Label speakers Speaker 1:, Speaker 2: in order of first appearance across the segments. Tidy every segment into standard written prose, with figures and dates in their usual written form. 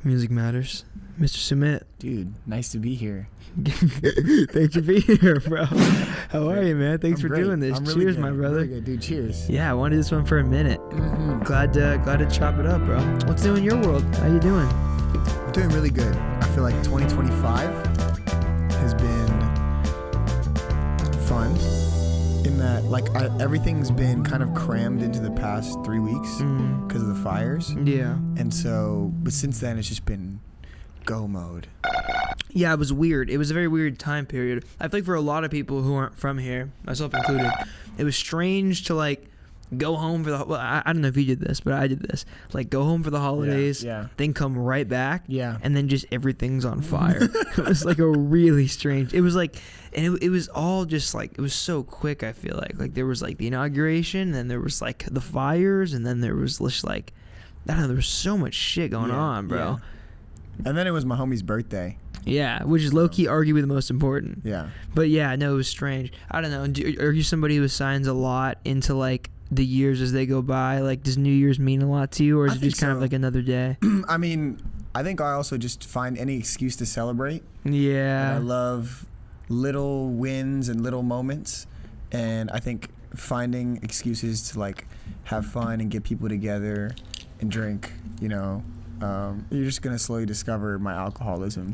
Speaker 1: Music Matters. Mr. Sumit.
Speaker 2: Dude, nice to be here.
Speaker 1: Thanks for being here, bro. How are you, man? Thanks for doing this.
Speaker 2: Really
Speaker 1: cheers,
Speaker 2: good.
Speaker 1: my brother.
Speaker 2: Really good, dude. Cheers.
Speaker 1: Yeah, I wanted this one for a minute.
Speaker 2: Mm-hmm.
Speaker 1: Glad to chop it up, bro. What's new in your world? How you doing?
Speaker 2: I'm doing really good. I feel like 2025 has been fun in that, like, everything's been kind of crammed into the past 3 weeks because of the fires.
Speaker 1: Yeah.
Speaker 2: And so, but since then, it's just been go mode.
Speaker 1: Yeah, it was weird. It was a very weird time period. I feel like for a lot of people who aren't from here, myself included, it was strange to, like, go home for the... Well, I don't know if you did this, but I did this. Like, go home for the holidays, then come right back, and then just everything's on fire. It was, like, a really strange... It was, like... And it was all just, like... It was so quick, I feel like. Like, there was, like, the inauguration, and there was, like, the fires, and then there was just, like... I don't know, there was so much shit going on, bro.
Speaker 2: Yeah. And then it was my homie's birthday.
Speaker 1: Yeah, which is low-key arguably the most important.
Speaker 2: Yeah.
Speaker 1: But yeah, no, it was strange. I don't know. Are you somebody who assigns a lot into, like, the years as they go by? Like, does New Year's mean a lot to you, or is it just kind of like another day?
Speaker 2: I mean, I think I also just find any excuse to celebrate.
Speaker 1: Yeah.
Speaker 2: And I love little wins and little moments. And I think finding excuses to, like, have fun and get people together and drink, you know, you're just gonna slowly discover my alcoholism.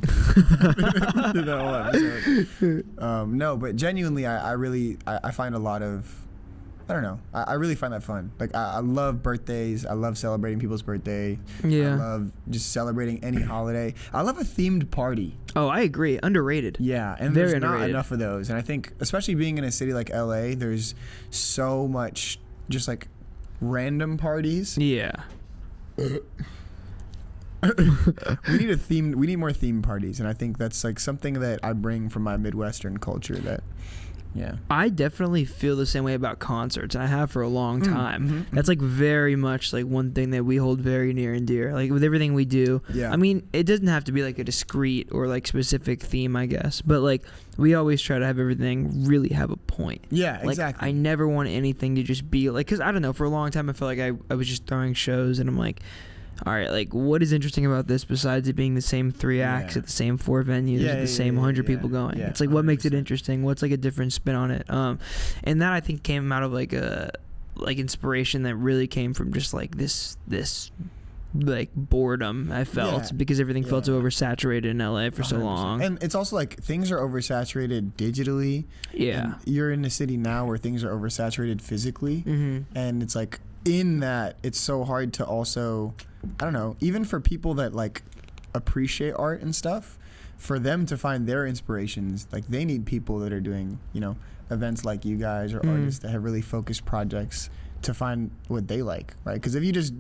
Speaker 2: No, but genuinely, I find a lot of, I don't know, I really find that fun. Like, I love birthdays. I love celebrating people's birthday.
Speaker 1: Yeah.
Speaker 2: I love just celebrating any holiday. I love a themed party.
Speaker 1: Oh, I agree. Underrated.
Speaker 2: Yeah, and
Speaker 1: Very
Speaker 2: there's not
Speaker 1: underrated.
Speaker 2: enough of those. And I think, especially being in a city like LA, there's so much just like random parties.
Speaker 1: Yeah.
Speaker 2: We need more themed parties, and I think that's like something that I bring from my Midwestern culture.
Speaker 1: I definitely feel the same way about concerts, and I have for a long time.
Speaker 2: Mm-hmm.
Speaker 1: That's like very much like one thing that we hold very near and dear. Like with everything we do.
Speaker 2: Yeah.
Speaker 1: I mean, it doesn't have to be like a discrete or like specific theme, I guess, but like we always try to have everything really have a point.
Speaker 2: Yeah,
Speaker 1: like,
Speaker 2: exactly.
Speaker 1: I never want anything to just be like, because I don't know, for a long time I felt like I was just throwing shows, and I'm like, all right, like, what is interesting about this besides it being the same 3 acts at the same 4 venues with the same 100 people going? It's like, what 100%. Makes it interesting? What's like a different spin on it? And that I think came out of like a inspiration that really came from just like this like boredom I felt because everything felt so oversaturated in LA for 100%. So long.
Speaker 2: And it's also like things are oversaturated digitally.
Speaker 1: Yeah.
Speaker 2: And you're in a city now where things are oversaturated physically. Mm-hmm. And it's like in that it's so hard to also, I don't know, even for people that like appreciate art and stuff, for them to find their inspirations, like they need people that are doing, you know, events like you guys or artists that have really focused projects to find what they like, right? Because if you just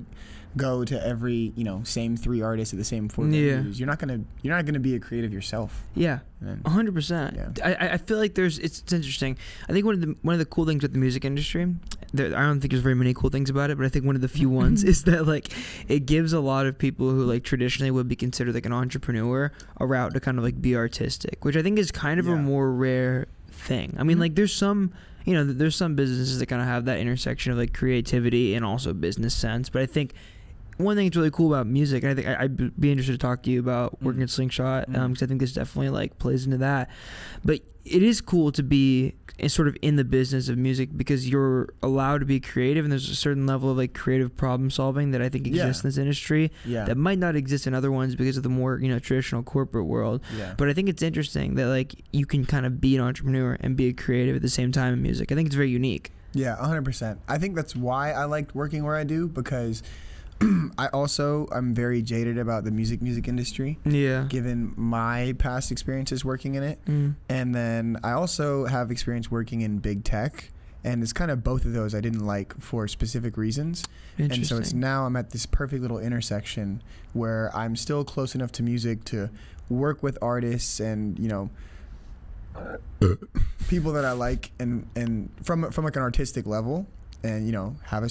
Speaker 2: go to every, you know, same 3 artists at the same 4 venues, you're not gonna be a creative yourself.
Speaker 1: Yeah, 100%. I feel like it's interesting. I think one of the cool things with the music industry, I don't think there's very many cool things about it, but I think one of the few ones is that like it gives a lot of people who like traditionally would be considered like an entrepreneur a route to kind of like be artistic, which I think is kind of a more rare thing. I mean, like there's some businesses that kind of have that intersection of like creativity and also business sense, but I think one thing that's really cool about music, and I think I'd be interested to talk to you about working at Slingshot, because I think this definitely like plays into that. But it is cool to be sort of in the business of music because you're allowed to be creative, and there's a certain level of like creative problem solving that I think exists in this industry that might not exist in other ones because of the more, you know, traditional corporate world. But I think it's interesting that like you can kind of be an entrepreneur and be a creative at the same time in music. I think it's very unique. Yeah,
Speaker 2: 100%. I think that's why I liked working where I do, because I'm very jaded about the music industry. Yeah. Given my past experiences working in it. And then I also have experience working in big tech. And it's kind of both of those I didn't like for specific reasons. And so it's now I'm at this perfect little intersection where I'm still close enough to music to work with artists and, you know, people that I like and from like an artistic level. And, you know, have a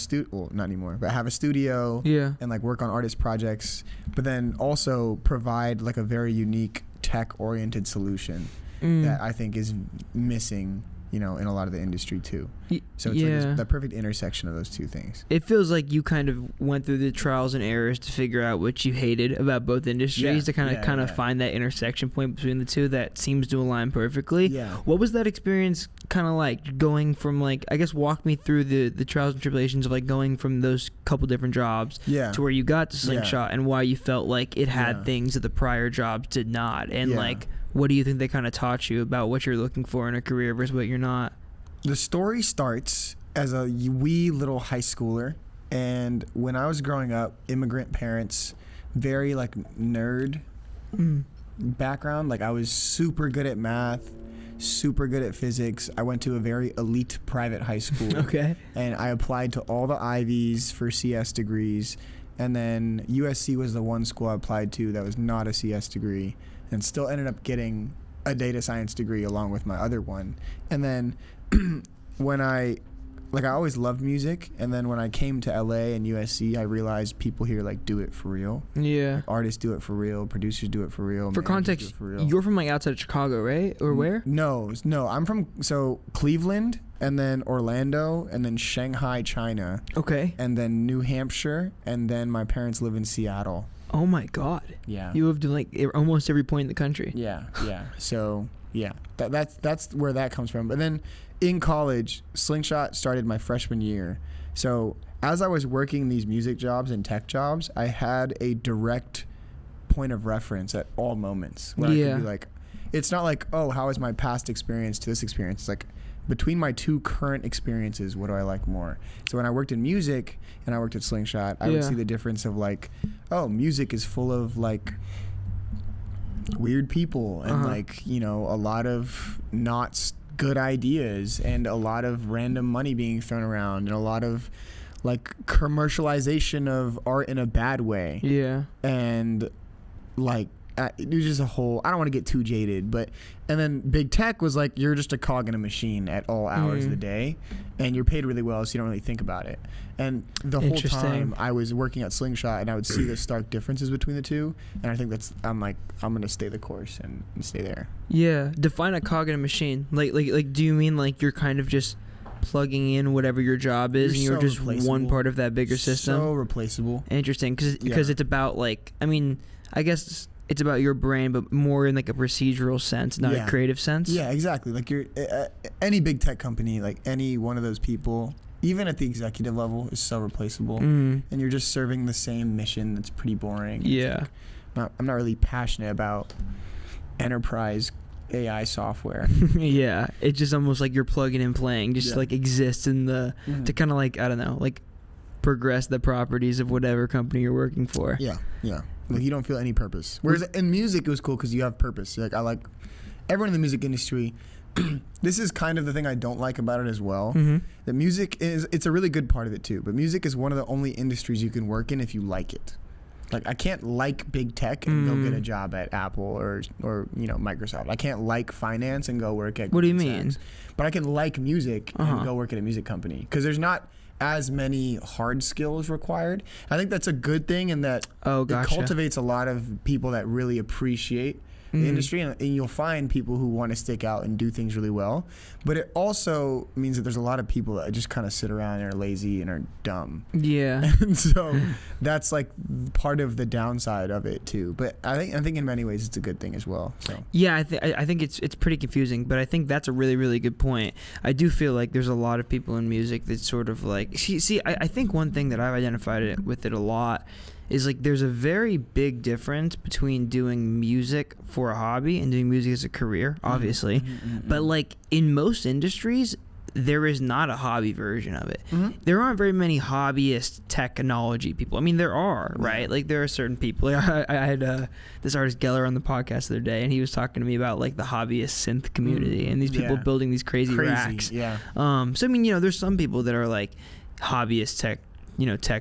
Speaker 2: not anymore, but have a studio and like work on artist projects, but then also provide like a very unique tech oriented solution that I think is missing you know, in a lot of the industry too. So it's like the perfect intersection of those two things.
Speaker 1: It feels like you kind of went through the trials and errors to figure out what you hated about both industries, to kind of find that intersection point between the two that seems to align perfectly.
Speaker 2: Yeah.
Speaker 1: What was that experience kind of like, going from, like, I guess walk me through the trials and tribulations of like going from those couple different jobs to where you got to Slingshot, and why you felt like it had things that the prior jobs did not, and like, what do you think they kind of taught you about what you're looking for in a career versus what you're not?
Speaker 2: The story starts as a wee little high schooler, and when I was growing up, immigrant parents, very like nerd background. Like I was super good at math, super good at physics. I went to a very elite private high school.
Speaker 1: Okay.
Speaker 2: And I applied to all the Ivies for CS degrees, and then USC was the one school I applied to that was not a CS degree, and still ended up getting a data science degree along with my other one. And then when I always loved music, and then when I came to LA and USC, I realized people here like do it for real.
Speaker 1: Yeah.
Speaker 2: Like, artists do it for real, producers do it for real.
Speaker 1: For context, you're from like outside of Chicago, right? Or where?
Speaker 2: No, I'm from Cleveland, and then Orlando, and then Shanghai, China.
Speaker 1: Okay.
Speaker 2: And then New Hampshire, and then my parents live in Seattle.
Speaker 1: Oh my God.
Speaker 2: Yeah.
Speaker 1: You lived in like almost every point in the country.
Speaker 2: Yeah. So yeah, that's where that comes from. But then in college, Slingshot started my freshman year. So as I was working these music jobs and tech jobs, I had a direct point of reference at all moments where I could be like, it's not like, oh, how is my past experience to this experience? It's like, between my two current experiences, what do I like more? So when I worked in music and I worked at Slingshot, I would see the difference of like, oh, music is full of like weird people and like, you know, a lot of not good ideas and a lot of random money being thrown around and a lot of like commercialization of art in a bad way. Yeah. And like, it was just a whole, I don't want to get too jaded, but, and then big tech was like, you're just a cog in a machine at all hours of the day, and you're paid really well, so you don't really think about it. And the whole time I was working at Slingshot, and I would see the stark differences between the two, and I think I'm like, I'm going to stay the course and stay there. Yeah.
Speaker 1: Define a cog in a machine. Like, do you mean like you're kind of just plugging in whatever your job is, and you're just one part of that bigger system?
Speaker 2: So replaceable.
Speaker 1: Interesting, because it's about like, I mean, I guess it's about your brain, but more in like a procedural sense, not a creative sense.
Speaker 2: Yeah, exactly. Like you're any big tech company, like any one of those people, even at the executive level, is so replaceable, and you're just serving the same mission that's pretty boring. Yeah, I'm not really passionate about enterprise AI software.
Speaker 1: Yeah, it's just almost like you're plugging and playing, just like exists in the to kind of like, I don't know, like progress the properties of whatever company you're working for. Yeah.
Speaker 2: Like you don't feel any purpose. Whereas in music, it was cool because you have purpose. Like I like everyone in the music industry. This is kind of the thing I don't like about it as well. That music it's a really good part of it too. But music is one of the only industries you can work in if you like it. Like I can't like big tech and go get a job at Apple or you know Microsoft. I can't like finance and go work at.
Speaker 1: What do you mean?
Speaker 2: But I can like music and go work at a music company because there's not as many hard skills required. I think that's a good thing in that it cultivates a lot of people that really appreciate the industry, and you'll find people who want to stick out and do things really well. But it also means that there's a lot of people that just kind of sit around and are lazy and are dumb. Yeah. And so that's like part of the downside of it too. But I think in many ways it's a good thing as well. So
Speaker 1: yeah, I think it's pretty confusing, but I think that's a really, really good point. I do feel like there's a lot of people in music that sort of like I think one thing that I've identified with it a lot is like there's a very big difference between doing music for a hobby and doing music as a career, obviously. But like in most industries, there is not a hobby version of it. There aren't very many hobbyist technology people. I mean, there are, right? Like there are certain people. Like, I had this artist Geller on the podcast the other day, and he was talking to me about like the hobbyist synth community and these people building these crazy racks. Yeah. So I mean, you know, there's some people that are like hobbyist tech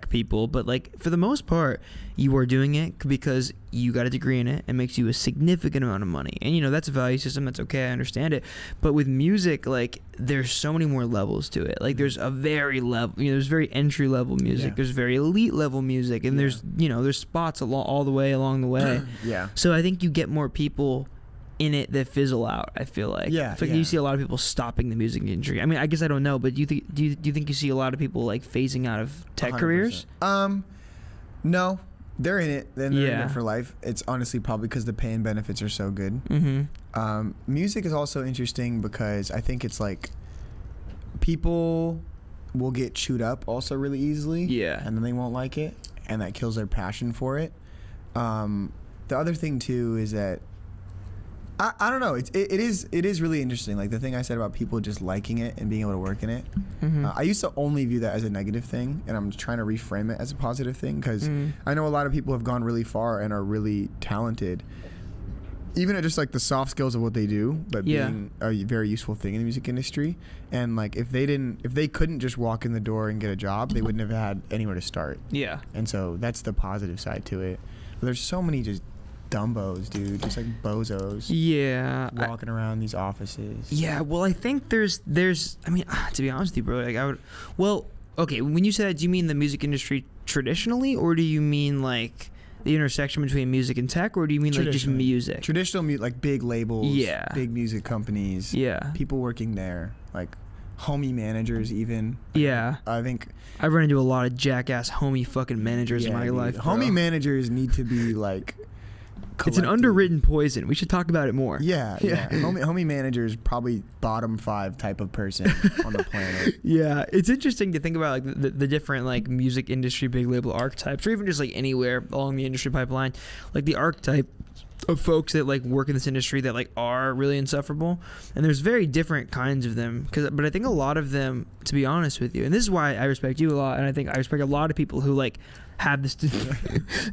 Speaker 1: people, but like for the most part you are doing it because you got a degree in it and makes you a significant amount of money, and you know that's a value system, that's okay, I understand it. But with music, like there's so many more levels to it. Like there's a very level, there's very entry level music, there's very elite level music, and there's there's spots all the way along the way. So I think you get more people in it that fizzle out. I feel like you see a lot of people stopping the music industry. I mean, I guess I don't know, but do you think you see a lot of people like phasing out of tech 100%. Careers?
Speaker 2: No, they're in it. Then they're in it for life. It's honestly probably because the pay and benefits are so good. Music is also interesting because I think it's like people will get chewed up also really easily. Yeah, and then they won't like it, and that kills their passion for it. The other thing too is that I don't know. It is really interesting. Like the thing I said about people just liking it and being able to work in it. I used to only view that as a negative thing, and I'm trying to reframe it as a positive thing because I know a lot of people have gone really far and are really talented, even at just like the soft skills of what they do, but being a very useful thing in the music industry. And like if they couldn't just walk in the door and get a job, they wouldn't have had anywhere to start. Yeah. And so that's the positive side to it. But there's so many just dumbos, dude, just like bozos. Yeah, walking around these offices.
Speaker 1: Yeah, well, I think there's. I mean, to be honest with you, bro, like I would. Well, okay, when you say that, do you mean the music industry traditionally, or do you mean like the intersection between music and tech, or do you mean like just music?
Speaker 2: Traditional music, like big labels, big music companies, people working there, like homie managers even. Yeah, I think
Speaker 1: I've run into a lot of jackass homie fucking managers in my life.
Speaker 2: Homie managers need to be like.
Speaker 1: It's an underwritten poison. We should talk about it more.
Speaker 2: Yeah. Homie manager is probably bottom 5 type of person on the planet.
Speaker 1: Yeah, it's interesting to think about like the different like music industry big label archetypes, or even just like anywhere along the industry pipeline, like the archetype of folks that like work in this industry that like are really insufferable. And there's very different kinds of them, but I think a lot of them, to be honest with you, and this is why I respect you a lot, and I think I respect a lot of people who like have this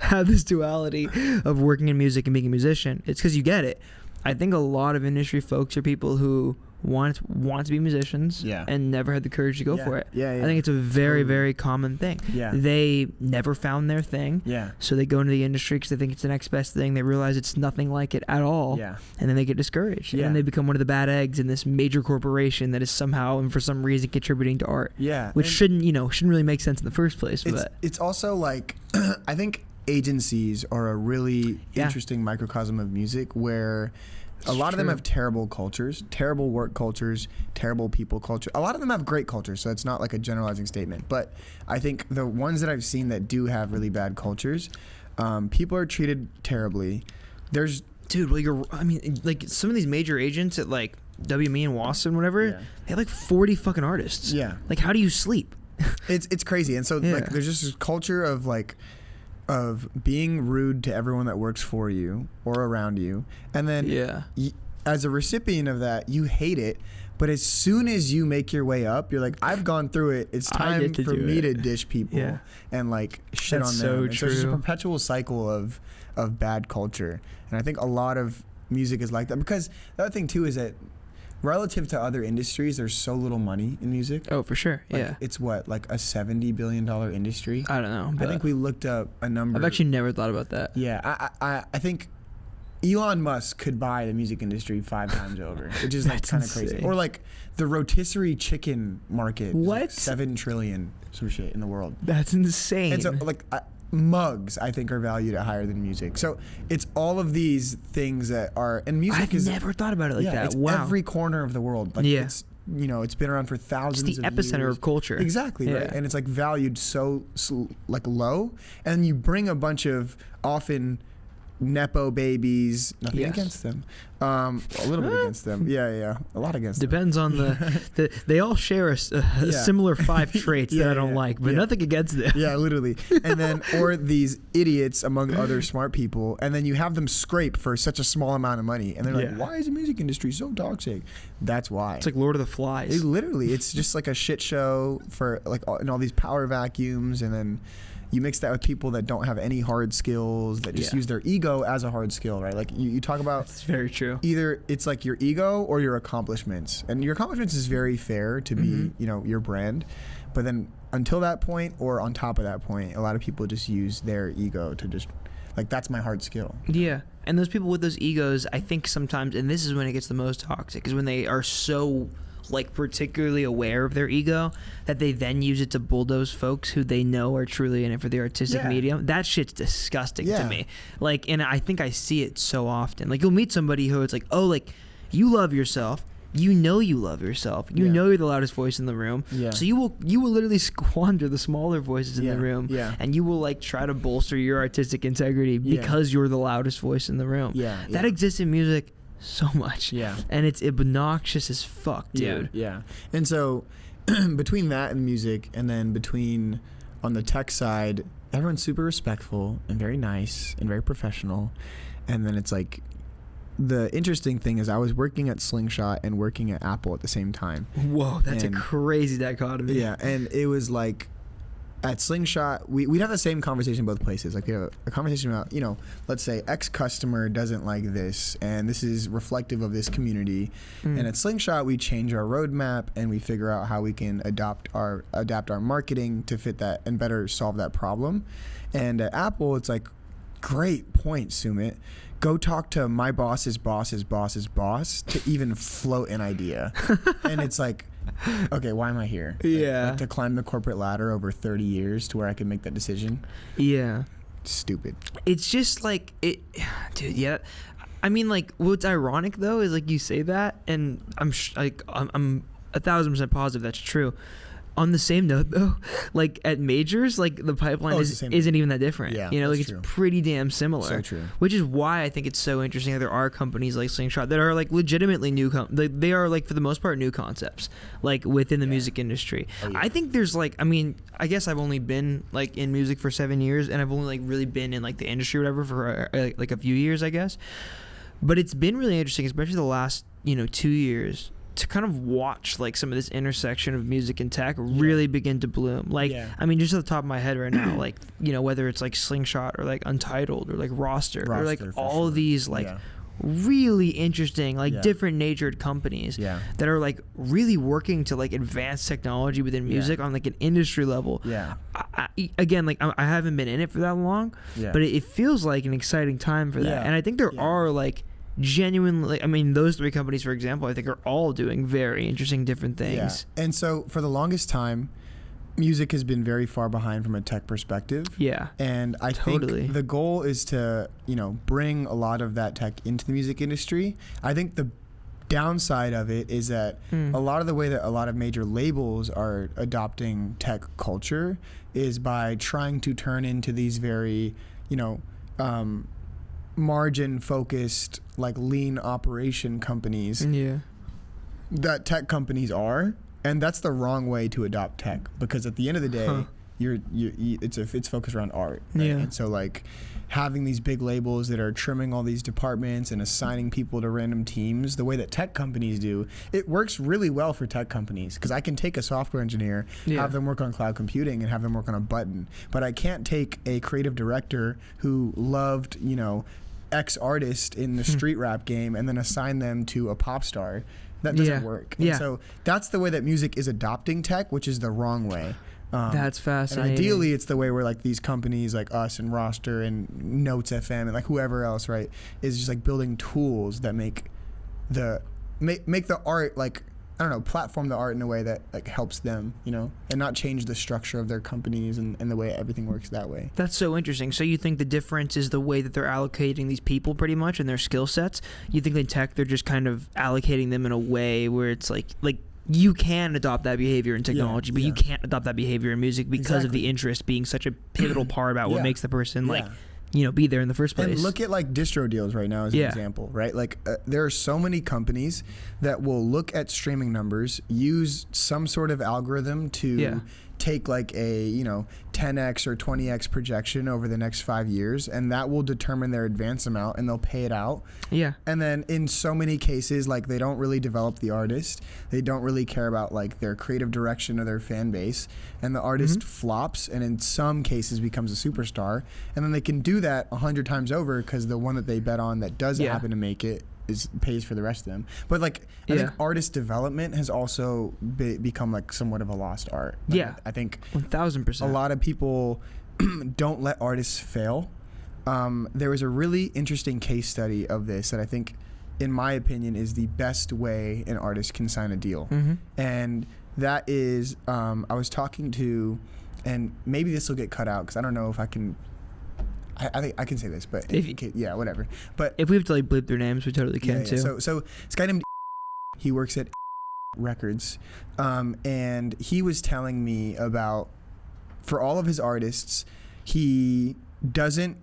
Speaker 1: have this duality of working in music and being a musician. It's because you get it. I think a lot of industry folks are people who want to be musicians and never had the courage to go for it. I think it's a very, very common thing. They never found their thing. So they go into the industry because they think it's the next best thing. They realize it's nothing like it at all. And then they get discouraged. And then they become one of the bad eggs in this major corporation that is somehow and for some reason contributing to art. Which shouldn't really make sense in the first place.
Speaker 2: It's also like I think agencies are a really interesting microcosm of music where a lot of them have terrible cultures, terrible work cultures, terrible people culture. A lot of them have great cultures, so it's not like a generalizing statement. But I think the ones that I've seen that do have really bad cultures, people are treated terribly. There's
Speaker 1: like some of these major agents at like WME and Wasson, whatever, they have like 40 fucking artists. Yeah. Like, how do you sleep?
Speaker 2: It's crazy. And so like there's just this culture of like of being rude to everyone that works for you or around you, and then as a recipient of that, you hate it. But as soon as you make your way up, you're like, I've gone through it. It's time for me to dish people and like shit on them. So it's just a perpetual cycle of bad culture, and I think a lot of music is like that. Because the other thing too is that relative to other industries, there's so little money in music.
Speaker 1: Oh, for sure.
Speaker 2: Like, it's what, like a $70 billion industry?
Speaker 1: I don't know.
Speaker 2: I think we looked up a number.
Speaker 1: I've actually never thought about that.
Speaker 2: Yeah, I think Elon Musk could buy the music industry 5 times over, which is like kind of crazy. Or like the rotisserie chicken market.
Speaker 1: What?
Speaker 2: Like 7 trillion, some shit in the world.
Speaker 1: That's insane.
Speaker 2: And so like mugs, I think, are valued at higher than music. So it's all of these things that are, and music
Speaker 1: I've never thought about it like that.
Speaker 2: It's every corner of the world. Like it's, it's been around for thousands of years.
Speaker 1: It's the epicenter of culture.
Speaker 2: Exactly, right? And it's like valued so like low, and you bring a bunch of often Nepo babies, nothing against them, a little bit against them, a lot against
Speaker 1: Depends
Speaker 2: them.
Speaker 1: on they all share a similar 5 traits that I don't like, but nothing against them.
Speaker 2: Yeah, literally. And then, or these idiots among other smart people, and then you have them scrape for such a small amount of money, and they're like, why is the music industry so toxic? That's why.
Speaker 1: It's like Lord of the Flies.
Speaker 2: It's just like a shit show for like all these power vacuums, and then you mix that with people that don't have any hard skills, that just use their ego as a hard skill, right? Like you talk about.
Speaker 1: That's very true.
Speaker 2: Either it's like your ego or your accomplishments. And your accomplishments is very fair to be, your brand. But then until that point or on top of that point, a lot of people just use their ego to just, like, that's my hard skill.
Speaker 1: Yeah. And those people with those egos, I think sometimes, and this is when it gets the most toxic, is when they are so like particularly aware of their ego that they then use it to bulldoze folks who they know are truly in it for the artistic medium. That shit's disgusting to me. Like, and I think I see it so often. Like, you'll meet somebody who it's like, oh, like, you love yourself. You know you love yourself. You know you're the loudest voice in the room. So you will literally squander the smaller voices in the room, and you will like try to bolster your artistic integrity because you're the loudest voice in the room. That exists in music so much. And it's obnoxious as fuck, dude.
Speaker 2: And so between that and music, and then between on the tech side, everyone's super respectful and very nice and very professional. And then it's like, the interesting thing is I was working at Slingshot and working at Apple at the same time.
Speaker 1: Whoa, that's a crazy dichotomy.
Speaker 2: Yeah, and it was like at Slingshot, we'd have the same conversation both places. Like, we have a conversation about, you know, let's say X customer doesn't like this, and this is reflective of this community. And at Slingshot, we change our roadmap and we figure out how we can adapt our marketing to fit that and better solve that problem. And at Apple, it's like, great point, Sumit. Go talk to my boss's boss's boss's boss to even float an idea. And it's like, okay, why am I here? Like, to climb the corporate ladder over 30 years to where I can make that decision? Stupid.
Speaker 1: It's just like, dude, I mean, like, what's ironic, though, is, like, you say that, and I'm 1,000% positive that's true. On the same note, though, like at majors, like the pipeline isn't even that different. You know, like it's pretty damn similar.
Speaker 2: So true.
Speaker 1: Which is why I think it's so interesting that there are companies like Slingshot that are like legitimately new. They are like for the most part new concepts, like within the music industry. I think there's like, I mean, I guess I've only been like in music for 7 years, and I've only like really been in like the industry or whatever for like a few years, I guess. But it's been really interesting, especially the last 2 years, to kind of watch like some of this intersection of music and tech really begin to bloom. Like, I mean, just at the top of my head right now, like, whether it's like Slingshot or like Untitled or like Roster or like all of these like really interesting, like different natured companies that are like really working to like advance technology within music on like an industry level. Again, like I haven't been in it for that long, but it feels like an exciting time for that. And I think there are like genuinely, I mean, those three companies, for example, I think are all doing very interesting different things. And
Speaker 2: so for the longest time, music has been very far behind from a tech perspective. And I think the goal is to, bring a lot of that tech into the music industry. I think the downside of it is that a lot of the way that a lot of major labels are adopting tech culture is by trying to turn into these very, margin focused, like lean operation companies that tech companies are, and that's the wrong way to adopt tech, because at the end of the day it's focused around art, right? And so like having these big labels that are trimming all these departments and assigning people to random teams the way that tech companies do, it works really well for tech companies, because I can take a software engineer, have them work on cloud computing and have them work on a button, but I can't take a creative director who loved X artist in the street rap game and then assign them to a pop star. That doesn't work. And so that's the way that music is adopting tech, which is the wrong way.
Speaker 1: That's fascinating.
Speaker 2: And ideally, it's the way where like these companies like us and Roster and Notes FM and like whoever else, right, is just like building tools that make the art, like, I don't know, platform the art in a way that like helps them, and not change the structure of their companies and the way everything works that way.
Speaker 1: That's so interesting. So you think the difference is the way that they're allocating these people pretty much and their skill sets? You think in tech they're just kind of allocating them in a way where it's like you can adopt that behavior in technology, but you can't adopt that behavior in music because of the interest being such a pivotal part about what makes the person like be there in the first place.
Speaker 2: And look at like distro deals right now as an example, right? Like there are so many companies that will look at streaming numbers, use some sort of algorithm to take like a 10x or 20x projection over the next 5 years, and that will determine their advance amount, and they'll pay it out. And then in so many cases, like they don't really develop the artist, they don't really care about like their creative direction or their fan base, and the artist flops, and in some cases becomes a superstar, and then they can do that 100 times over because the one that they bet on that does happen to make it pays for the rest of them. But like I think artist development has also become like somewhat of a lost art. Like, I think
Speaker 1: 1,000%.
Speaker 2: a lot of people don't let artists fail. There was a really interesting case study of this that I think in my opinion, is the best way an artist can sign a deal. And that is, I was talking to, and maybe this will get cut out because I don't know if I can. I think I can say this, but yeah, whatever. But
Speaker 1: if we have to like bleep their names, we totally can too.
Speaker 2: So this guy named, he works at Records, and he was telling me about, for all of his artists, he doesn't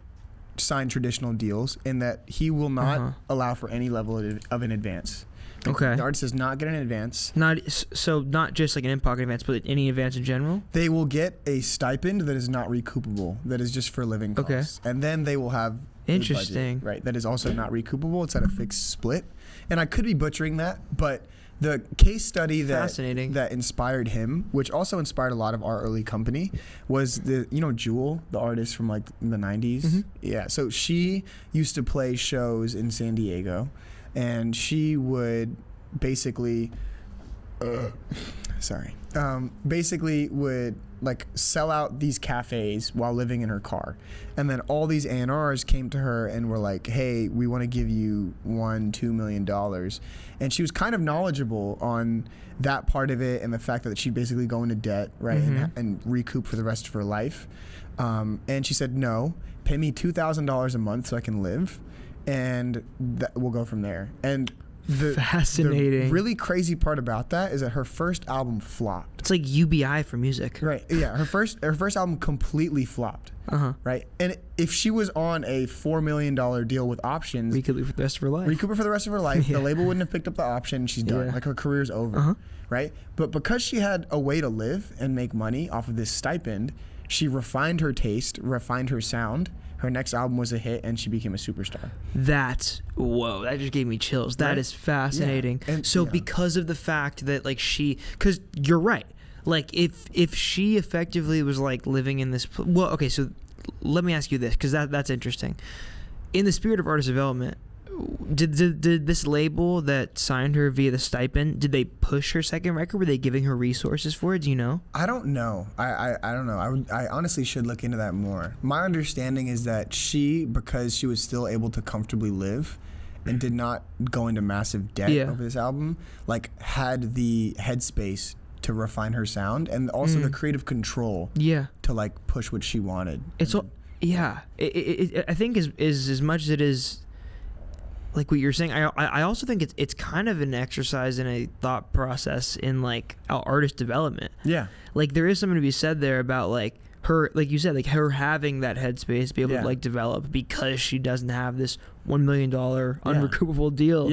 Speaker 2: sign traditional deals in that he will not allow for any level of an advance.
Speaker 1: Okay.
Speaker 2: The artist does not get an advance.
Speaker 1: Not just like an in-pocket advance, but any advance in general?
Speaker 2: They will get a stipend that is not recoupable, that is just for living costs. Okay. And then they will have
Speaker 1: interesting,
Speaker 2: budget, right? That is also not recoupable. It's at a fixed split. And I could be butchering that, but the case study that inspired him, which also inspired a lot of our early company, was Jewel, the artist from like the 90s. Yeah. So she used to play shows in San Diego. And she would basically, basically would like sell out these cafes while living in her car. And then all these A&Rs came to her and were like, hey, we want to give you $1-2 million. And she was kind of knowledgeable on that part of it and the fact that she'd basically go into debt, right, and recoup for the rest of her life. And she said, no, pay me $2,000 a month so I can live. And we'll go from there. And
Speaker 1: fascinating.
Speaker 2: The really crazy part about that is that her first album flopped.
Speaker 1: It's like UBI for music.
Speaker 2: Right. Yeah. Her first album completely flopped. Right. And if she was on a $4 million deal with options,
Speaker 1: recoup it for the rest of her life.
Speaker 2: The label wouldn't have picked up the option. She's done. Like her career's over. Right. But because she had a way to live and make money off of this stipend, she refined her taste, refined her sound. Her next album was a hit, and she became a superstar.
Speaker 1: That just gave me chills. That is fascinating. Yeah. And, because of the fact that like because you're right. Like if she effectively was like living in this, okay. So let me ask you this, because that's interesting. In the spirit of artist development, did this label that signed her via the stipend, did they push her second record? Were they giving her resources for it? Do you know?
Speaker 2: I don't know. I don't know. I honestly should look into that more. My understanding is that because she was still able to comfortably live and did not go into massive debt over this album, like had the headspace to refine her sound and also the creative control to like push what she wanted.
Speaker 1: I think as much as it is like what you're saying, I also think it's kind of an exercise in a thought process in like artist development. Yeah. Like there is something to be said there about like her, like you said, like her having that headspace to be able to like develop because she doesn't have this $1 million unrecoupable deal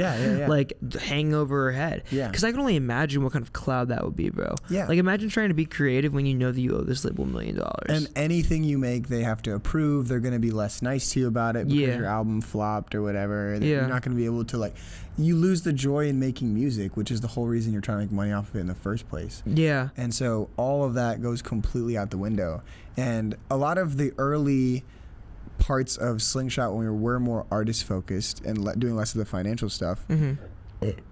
Speaker 1: like hanging over her head. Yeah. Because I can only imagine what kind of cloud that would be, bro. Yeah. Like imagine trying to be creative when you know that you owe this label $1 million.
Speaker 2: And anything you make, they have to approve. They're going to be less nice to you about it because your album flopped or whatever. You're not going to be able to like, you lose the joy in making music, which is the whole reason you're trying to make money off of it in the first place. Yeah. And so all of that goes completely out the window. And a lot of the early parts of Slingshot, when we were more artist focused and doing less of the financial stuff,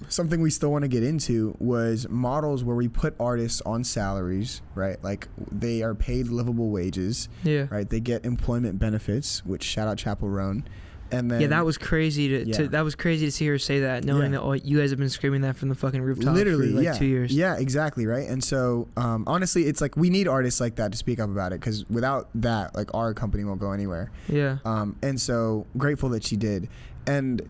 Speaker 2: something we still want to get into was models where we put artists on salaries, right? Like they are paid livable wages, right? They get employment benefits, which shout out Chapel Roan. And then,
Speaker 1: that was crazy that was crazy to see her say that, knowing that you guys have been screaming that from the fucking rooftop
Speaker 2: literally
Speaker 1: for like 2 years.
Speaker 2: Yeah, exactly, right? And so honestly, it's like we need artists like that to speak up about it, because without that, like our company won't go anywhere. Yeah. And so grateful that she did. And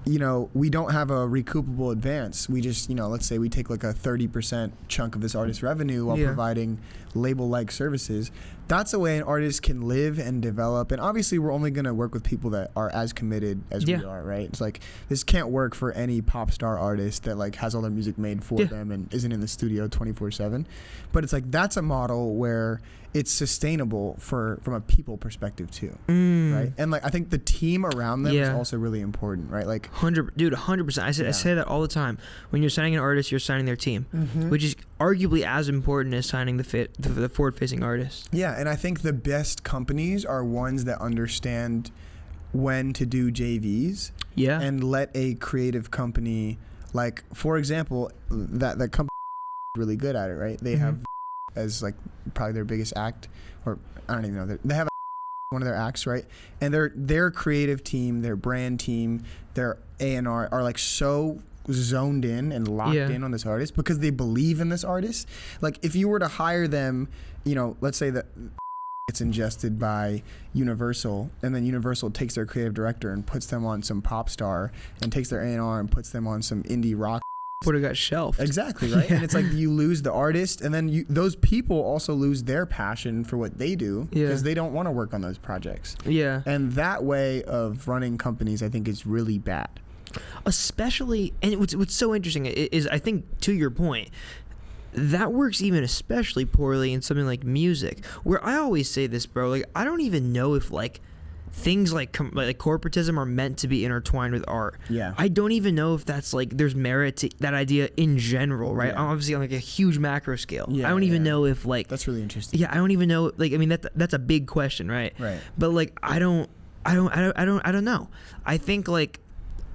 Speaker 2: we don't have a recoupable advance. We just, let's say we take like a 30% chunk of this artist's revenue while providing label-like services. That's a way an artist can live and develop. And obviously, we're only going to work with people that are as committed as we are, right? It's like, this can't work for any pop star artist that like has all their music made for them and isn't in the studio 24/7. But it's like, that's a model where it's sustainable from a people perspective too, right? And like I think the team around them is also really important, right? Like
Speaker 1: 100%. I say that all the time. When you're signing an artist, you're signing their team, which is arguably as important as signing the forward-facing artist.
Speaker 2: Yeah, and I think the best companies are ones that understand when to do JVs. Yeah, and let a creative company, like for example, that company is really good at it, right? They have as like probably their biggest act, or I don't even know, they have one of their acts, right? And their creative team, their brand team, their A&R are like so zoned in and locked in on this artist because they believe in this artist. Like if you were to hire them, you know, let's say that it's ingested by Universal, and then Universal takes their creative director and puts them on some pop star, and takes their A&R and puts them on some indie rock.
Speaker 1: Would have got shelved.
Speaker 2: Exactly, right? And it's like you lose the artist, and then those people also lose their passion for what they do because they don't want to work on those projects.
Speaker 1: Yeah.
Speaker 2: And that way of running companies, I think, is really bad.
Speaker 1: Especially, and what's so interesting is, I think, to your point, that works even especially poorly in something like music, where I always say this, bro, like, I don't even know if, like, things like corporatism are meant to be intertwined with art.
Speaker 2: Yeah.
Speaker 1: I don't even know if that's, like, there's merit to that idea in general, right?
Speaker 2: Yeah.
Speaker 1: Obviously on, like, a huge macro scale.
Speaker 2: Yeah,
Speaker 1: I don't even know if, like...
Speaker 2: That's really interesting.
Speaker 1: Yeah, I don't even know, like, I mean, that's a big question, right?
Speaker 2: Right.
Speaker 1: But, like, I don't know. I think, like,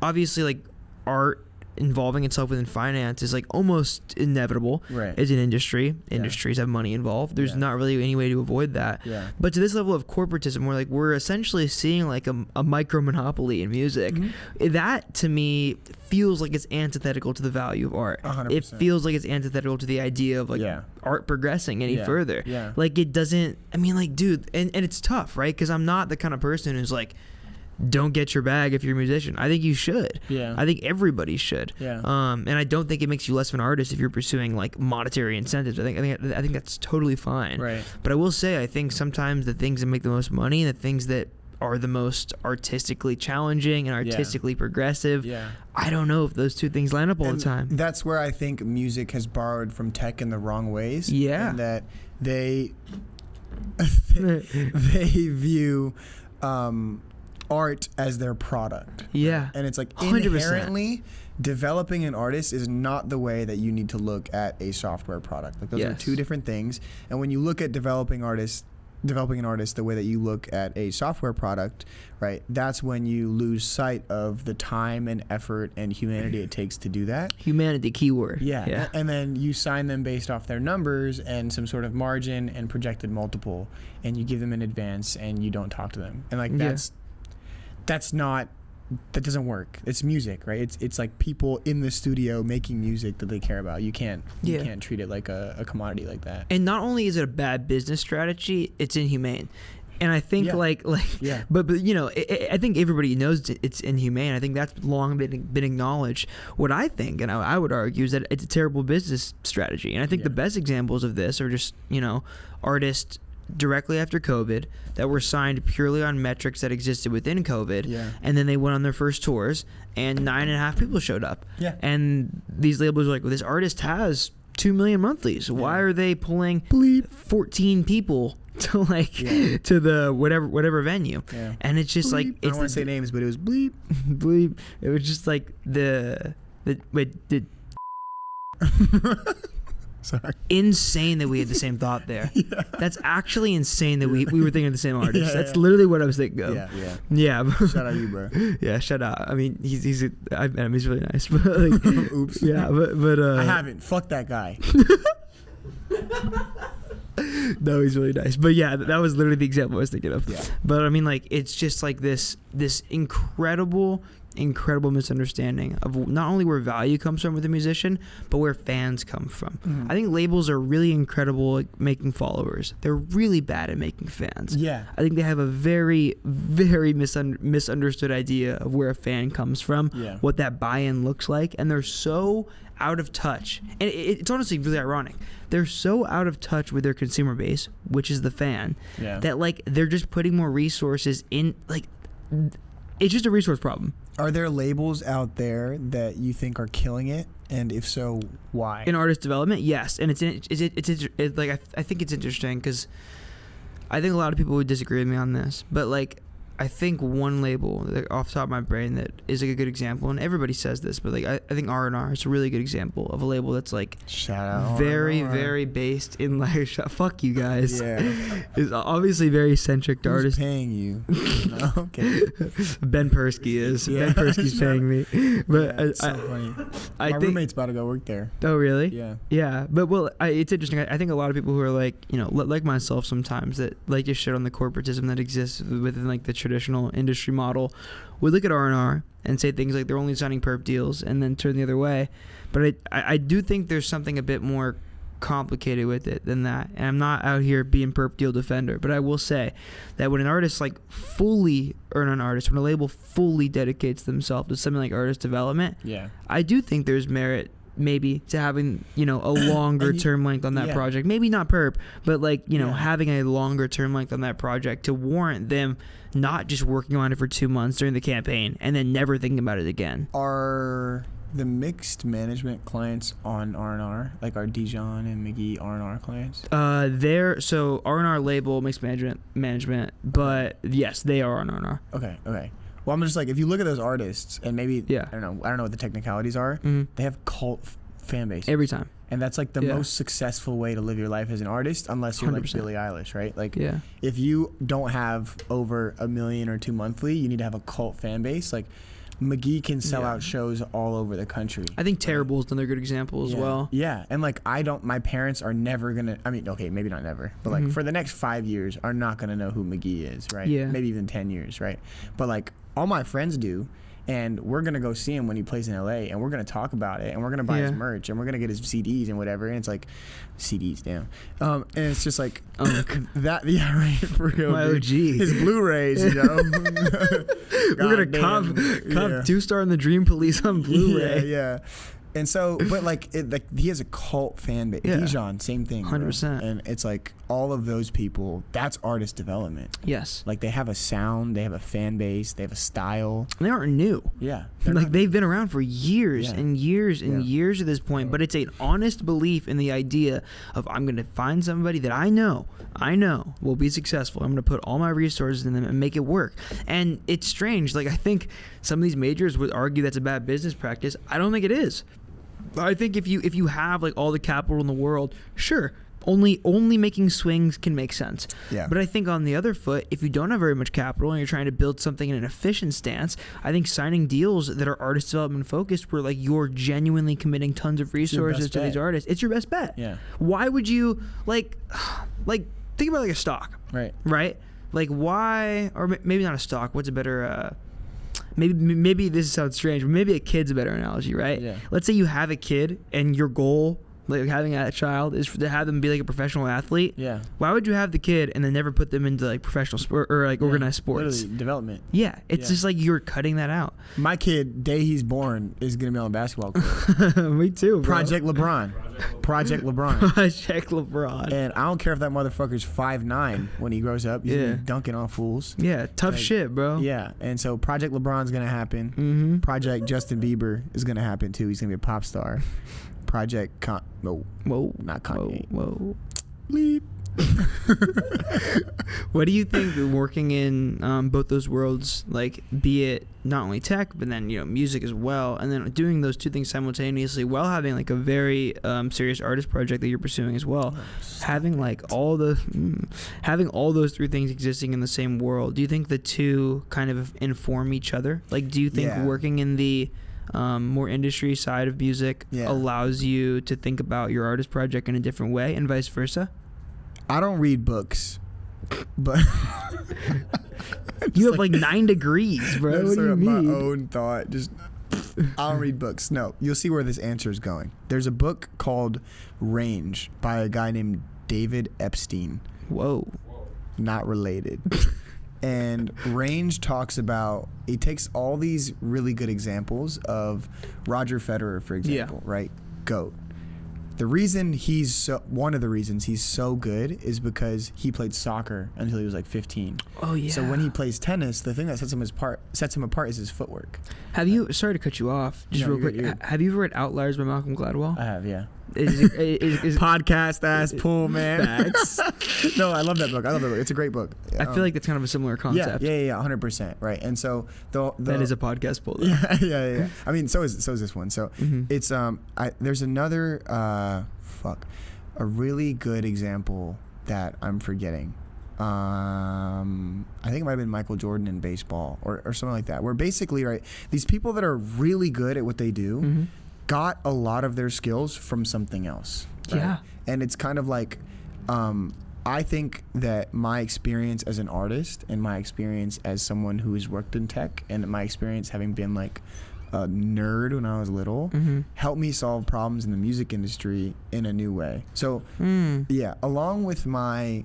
Speaker 1: obviously, like, art involving itself within finance is like almost inevitable as an industry. Industries have money involved. There's not really any way to avoid that.
Speaker 2: Yeah.
Speaker 1: But to this level of corporatism, where like we're essentially seeing like a micro monopoly in music, that to me feels like it's antithetical to the value of art.
Speaker 2: 100%.
Speaker 1: It feels like it's antithetical to the idea of like art progressing any further.
Speaker 2: Yeah.
Speaker 1: Like it doesn't. I mean, like, dude, and it's tough, right? Because I'm not the kind of person who's like, don't get your bag if you're a musician. I think you should.
Speaker 2: Yeah.
Speaker 1: I think everybody should.
Speaker 2: Yeah.
Speaker 1: And I don't think it makes you less of an artist if you're pursuing like monetary incentives. I think that's totally fine.
Speaker 2: Right.
Speaker 1: But I will say, I think sometimes the things that make the most money, the things that are the most artistically challenging and artistically progressive, I don't know if those two things line up all the time.
Speaker 2: That's where I think music has borrowed from tech in the wrong ways.
Speaker 1: Yeah.
Speaker 2: And that they view art as their product.
Speaker 1: Yeah.
Speaker 2: And it's like
Speaker 1: 100%.
Speaker 2: Inherently developing an artist is not the way that you need to look at a software product. Like those are two different things. And when you look at developing an artist the way that you look at a software product, right, that's when you lose sight of the time and effort and humanity it takes to do that.
Speaker 1: Humanity, keyword.
Speaker 2: Yeah. And then you sign them based off their numbers and some sort of margin and projected multiple, and you give them an advance and you don't talk to them. And like that doesn't work. It's music, right? It's like people in the studio making music that they care about. You can't treat it like a commodity like that.
Speaker 1: And not only is it a bad business strategy, it's inhumane. And I think but you know, I think everybody knows it's inhumane. I think that's long been acknowledged. What I think, and I would argue, is that it's a terrible business strategy. And I think the best examples of this are just, you know, artists directly after COVID that were signed purely on metrics that existed within COVID, and then they went on their first tours, and 9.5 people showed up. Yeah. And these labels were like, well, this artist has 2 million monthlies. Why are they pulling 14 people to to the whatever venue? Yeah. And it's just bleep. Like it's
Speaker 2: I don't want to say names, but it was bleep.
Speaker 1: Bleep. It was just like the Sorry. Insane that we had the same thought there. That's actually insane that we were thinking of the same artist. That's literally what I was thinking of. Yeah.
Speaker 2: Shout out you, bro.
Speaker 1: Yeah, shout out. I mean, I've met him. He's really nice. But like,
Speaker 2: oops.
Speaker 1: Yeah, but
Speaker 2: I haven't. Fuck that guy.
Speaker 1: No, he's really nice. But yeah, that was literally the example I was thinking of. Yeah. But I mean, like, it's just like this incredible misunderstanding of not only where value comes from with a musician, but where fans come from. I think labels are really incredible at making followers. They're really bad at making fans. Yeah. I think they have a very, very misunderstood idea of where a fan comes from, what that buy-in looks like, and they're so out of touch. And it's honestly really ironic. They're so out of touch with their consumer base, which is the fan, that like they're just putting more resources in, like, it's just a resource problem.
Speaker 2: Are there labels out there that you think are killing it? And if so, why?
Speaker 1: In artist development, yes. And it's like I think it's interesting because I think a lot of people would disagree with me on this, but like I think one label off the top of my brain that is like a good example, and everybody says this, but like I think R&R is a really good example of a label that's like
Speaker 2: shout out
Speaker 1: very
Speaker 2: R&R.
Speaker 1: Very based in like fuck you guys. Is obviously very centric to artists.
Speaker 2: Who's paying you? No? Okay.
Speaker 1: Ben Persky is. Ben Persky's paying me. But
Speaker 2: it's so funny. My roommate's about to go work there.
Speaker 1: Oh really?
Speaker 2: Yeah.
Speaker 1: Yeah, but well, it's interesting. I think a lot of people who are like, you know, like myself sometimes, that like to shit on the corporatism that exists within like the traditional industry model, we look at R&R and say things like they're only signing perp deals and then turn the other way. But I do think there's something a bit more complicated with it than that. And I'm not out here being perp deal defender, but I will say that when an artist when a label fully dedicates themselves to something like artist development, I do think there's merit maybe to having, a longer term length on that project. Maybe not perp, but having a longer term length on that project to warrant them not just working on it for 2 months during the campaign and then never thinking about it again.
Speaker 2: Are the mixed management clients on R&R, like our Dijon and McGee R&R clients?
Speaker 1: So R&R label mixed management, but yes, they are on R&R.
Speaker 2: Okay. Well, I'm just like, if you look at those artists, and maybe I don't know what the technicalities are. They have cult fan base
Speaker 1: every time,
Speaker 2: and that's like the most successful way to live your life as an artist, unless you're 100%. Like Billie Eilish, right? Like, if you don't have over 1 million or 2 monthly, you need to have a cult fan base. Like, McGee can sell out shows all over the country.
Speaker 1: I think Terrible is another good example as well.
Speaker 2: Yeah, and like my parents are never gonna. I mean, okay, maybe not never, but like for the next 5 years, are not gonna know who McGee is, right? Yeah. Maybe even 10 years, right? But like all my friends do, and we're gonna go see him when he plays in LA, and we're gonna talk about it, and we're gonna buy his merch, and we're gonna get his CDs and whatever. And it's like, CDs, damn. And it's just like that. Yeah, right. For real,
Speaker 1: my OG.
Speaker 2: His Blu-rays,
Speaker 1: We're gonna cop 2-star in the Dream Police on Blu-ray.
Speaker 2: Yeah. And so, but like he has a cult fan base. Dijon, same thing.
Speaker 1: 100%.
Speaker 2: And it's like all of those people, that's artist development.
Speaker 1: Yes.
Speaker 2: Like they have a sound, they have a fan base, they have a style.
Speaker 1: And they aren't new.
Speaker 2: Yeah.
Speaker 1: They've been around for years and years and years at this point. But it's an honest belief in the idea of, I'm going to find somebody that I know will be successful. I'm going to put all my resources in them and make it work. And it's strange. Like, I think some of these majors would argue that's a bad business practice. I don't think it is. I think if you have like all the capital in the world, sure, only making swings can make sense. Yeah. But I think on the other foot, if you don't have very much capital and you're trying to build something in an efficient stance, I think signing deals that are artist development focused, where like you're genuinely committing tons of resources to these artists, it's your best bet. Yeah. Why would you like think about like a stock? Right. Like why, or maybe not a stock. What's a better? Maybe this sounds strange, but maybe a kid's a better analogy, right? Yeah. Let's say you have a kid and your goal, like having a child, is to have them be like a professional athlete. Yeah. Why would you have the kid and then never put them into like professional sport or like organized sports?
Speaker 2: Literally development.
Speaker 1: Yeah. It's just like you're cutting that out.
Speaker 2: My kid, day he's born, is gonna be on a basketball court.
Speaker 1: Me too, bro.
Speaker 2: Project LeBron.
Speaker 1: Project LeBron.
Speaker 2: And I don't care if that motherfucker's 5'9" when he grows up. He's gonna be dunking on fools.
Speaker 1: Yeah, tough shit, bro.
Speaker 2: Yeah, and so Project LeBron's gonna happen. Project Justin Bieber is gonna happen too. He's gonna be a pop star. Project not Kanye.
Speaker 1: Whoa.
Speaker 2: Bleep.
Speaker 1: What do you think working in both those worlds, like be it not only tech but then music as well, and then doing those two things simultaneously while having like a very serious artist project that you're pursuing as well, having all those three things existing in the same world? Do you think the two kind of inform each other? Like, do you think working in the more industry side of music allows you to think about your artist project in a different way, and vice versa?
Speaker 2: I don't read books, but
Speaker 1: you have like 9 degrees, bro. What do you mean?
Speaker 2: My own thought. I don't read books. No, you'll see where this answer is going. There's a book called Range by a guy named David Epstein.
Speaker 1: Whoa.
Speaker 2: Not related. And Range talks about, he takes all these really good examples of Roger Federer, for example, right? GOAT. One of the reasons he's so good is because he played soccer until he was like 15.
Speaker 1: Oh yeah.
Speaker 2: So when he plays tennis, the thing that sets him apart is his footwork.
Speaker 1: Have you? Sorry to cut you off. Just real quick. Have you ever read Outliers by Malcolm Gladwell?
Speaker 2: I have, yeah.
Speaker 1: Is
Speaker 2: podcast ass pull, man. Facts. No, I love that book. It's a great book.
Speaker 1: I feel like that's kind of a similar concept.
Speaker 2: Yeah, 100%. Right. And so
Speaker 1: that is a podcast pull, though.
Speaker 2: Yeah. I mean, so is this one. So it's there's another a really good example that I'm forgetting. I think it might have been Michael Jordan in baseball or something like that, where basically, right, these people that are really good at what they do got a lot of their skills from something else. Right? Yeah. And it's kind of like I think that my experience as an artist and my experience as someone who has worked in tech and my experience having been like a nerd when I was little helped me solve problems in the music industry in a new way. So yeah, along with my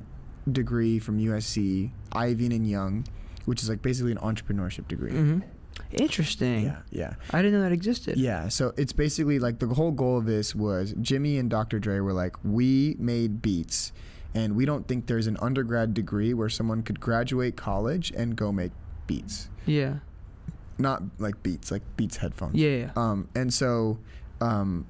Speaker 2: degree from USC, Ivy and Young, which is like basically an entrepreneurship degree.
Speaker 1: Interesting.
Speaker 2: Yeah.
Speaker 1: I didn't know that existed.
Speaker 2: Yeah, so it's basically like the whole goal of this was Jimmy and Dr. Dre were like, we made beats, and we don't think there's an undergrad degree where someone could graduate college and go make beats.
Speaker 1: Yeah.
Speaker 2: Not like Beats headphones.
Speaker 1: Yeah.
Speaker 2: And so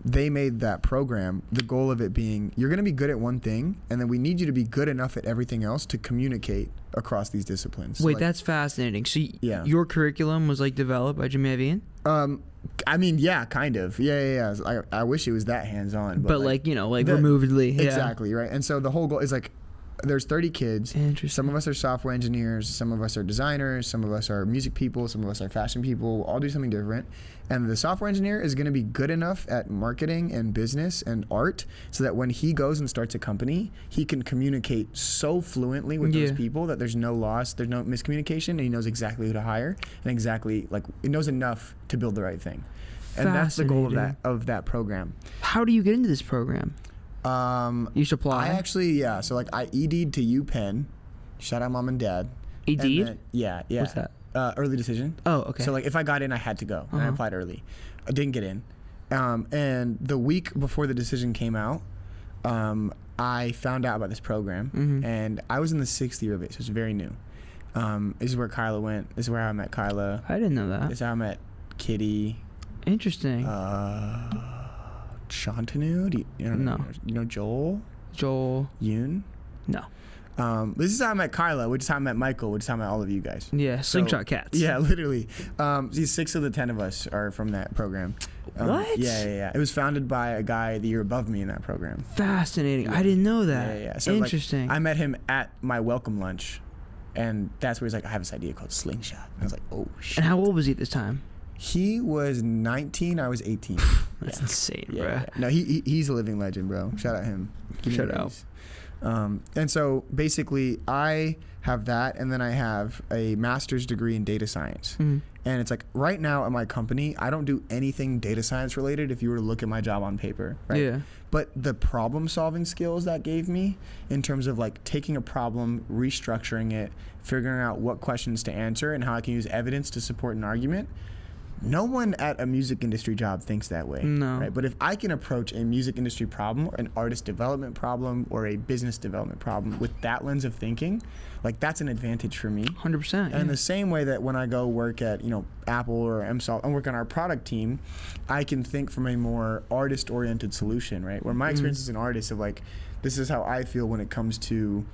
Speaker 2: they made that program, the goal of it being, you're going to be good at one thing, and then we need you to be good enough at everything else to communicate across these disciplines.
Speaker 1: Wait,
Speaker 2: like,
Speaker 1: that's fascinating. So
Speaker 2: yeah.
Speaker 1: Your curriculum was like developed by Jimmy Iovine?
Speaker 2: I mean, yeah, kind of. Yeah. I wish it was that hands-on. But like
Speaker 1: removedly. Yeah.
Speaker 2: Exactly, right? And so the whole goal is like, there's 30 kids. Some of us are software engineers. Some of us are designers. Some of us are music people. Some of us are fashion people. We'll all do something different. And the software engineer is going to be good enough at marketing and business and art so that when he goes and starts a company, he can communicate so fluently with those people that there's no loss, there's no miscommunication, and he knows exactly who to hire and exactly, like, he knows enough to build the right thing. And that's the goal of that program.
Speaker 1: How do you get into this program? You should apply.
Speaker 2: I actually, so like I ED'd to UPenn. Shout out mom and dad.
Speaker 1: ED'd?
Speaker 2: Yeah.
Speaker 1: What's that?
Speaker 2: Early decision.
Speaker 1: Oh, okay.
Speaker 2: So like if I got in, I had to go. And I applied early. I didn't get in. And the week before the decision came out, I found out about this program. And I was in the 6th year of it, so it's very new. This is where Kyla went. This is where I met Kyla.
Speaker 1: I didn't know that.
Speaker 2: This is how I met Kitty.
Speaker 1: Interesting.
Speaker 2: Shantanu? You know Joel? Yoon?
Speaker 1: No.
Speaker 2: This is how I met Kyla, which is how I met Michael, which is how I met all of you guys.
Speaker 1: Yeah, Slingshot Cats.
Speaker 2: Yeah, literally. 6 of the 10 of us are from that program.
Speaker 1: What?
Speaker 2: Yeah. It was founded by a guy the year above me in that program.
Speaker 1: Fascinating. Yeah. I didn't know that.
Speaker 2: Yeah. So
Speaker 1: interesting.
Speaker 2: Like, I met him at my welcome lunch, and that's where he's like, I have this idea called Slingshot. And I was like, oh, shit.
Speaker 1: And how old was he at this time?
Speaker 2: He was 19. I was 18.
Speaker 1: That's insane, bro.
Speaker 2: Yeah. No, he's a living legend, bro. Shout out him.
Speaker 1: Shout out.
Speaker 2: And so basically, I have that, and then I have a master's degree in data science. And it's like right now at my company, I don't do anything data science related. If you were to look at my job on paper, right?
Speaker 1: Yeah.
Speaker 2: But the problem solving skills that gave me, in terms of like taking a problem, restructuring it, figuring out what questions to answer, and how I can use evidence to support an argument. No one at a music industry job thinks that way.
Speaker 1: No.
Speaker 2: Right? But if I can approach a music industry problem or an artist development problem or a business development problem with that lens of thinking, like that's an advantage for me.
Speaker 1: 100%.
Speaker 2: And the same way that when I go work at, Apple or MSOL and work on our product team, I can think from a more artist-oriented solution, right? Where my experience as an artist of like, this is how I feel when it comes to,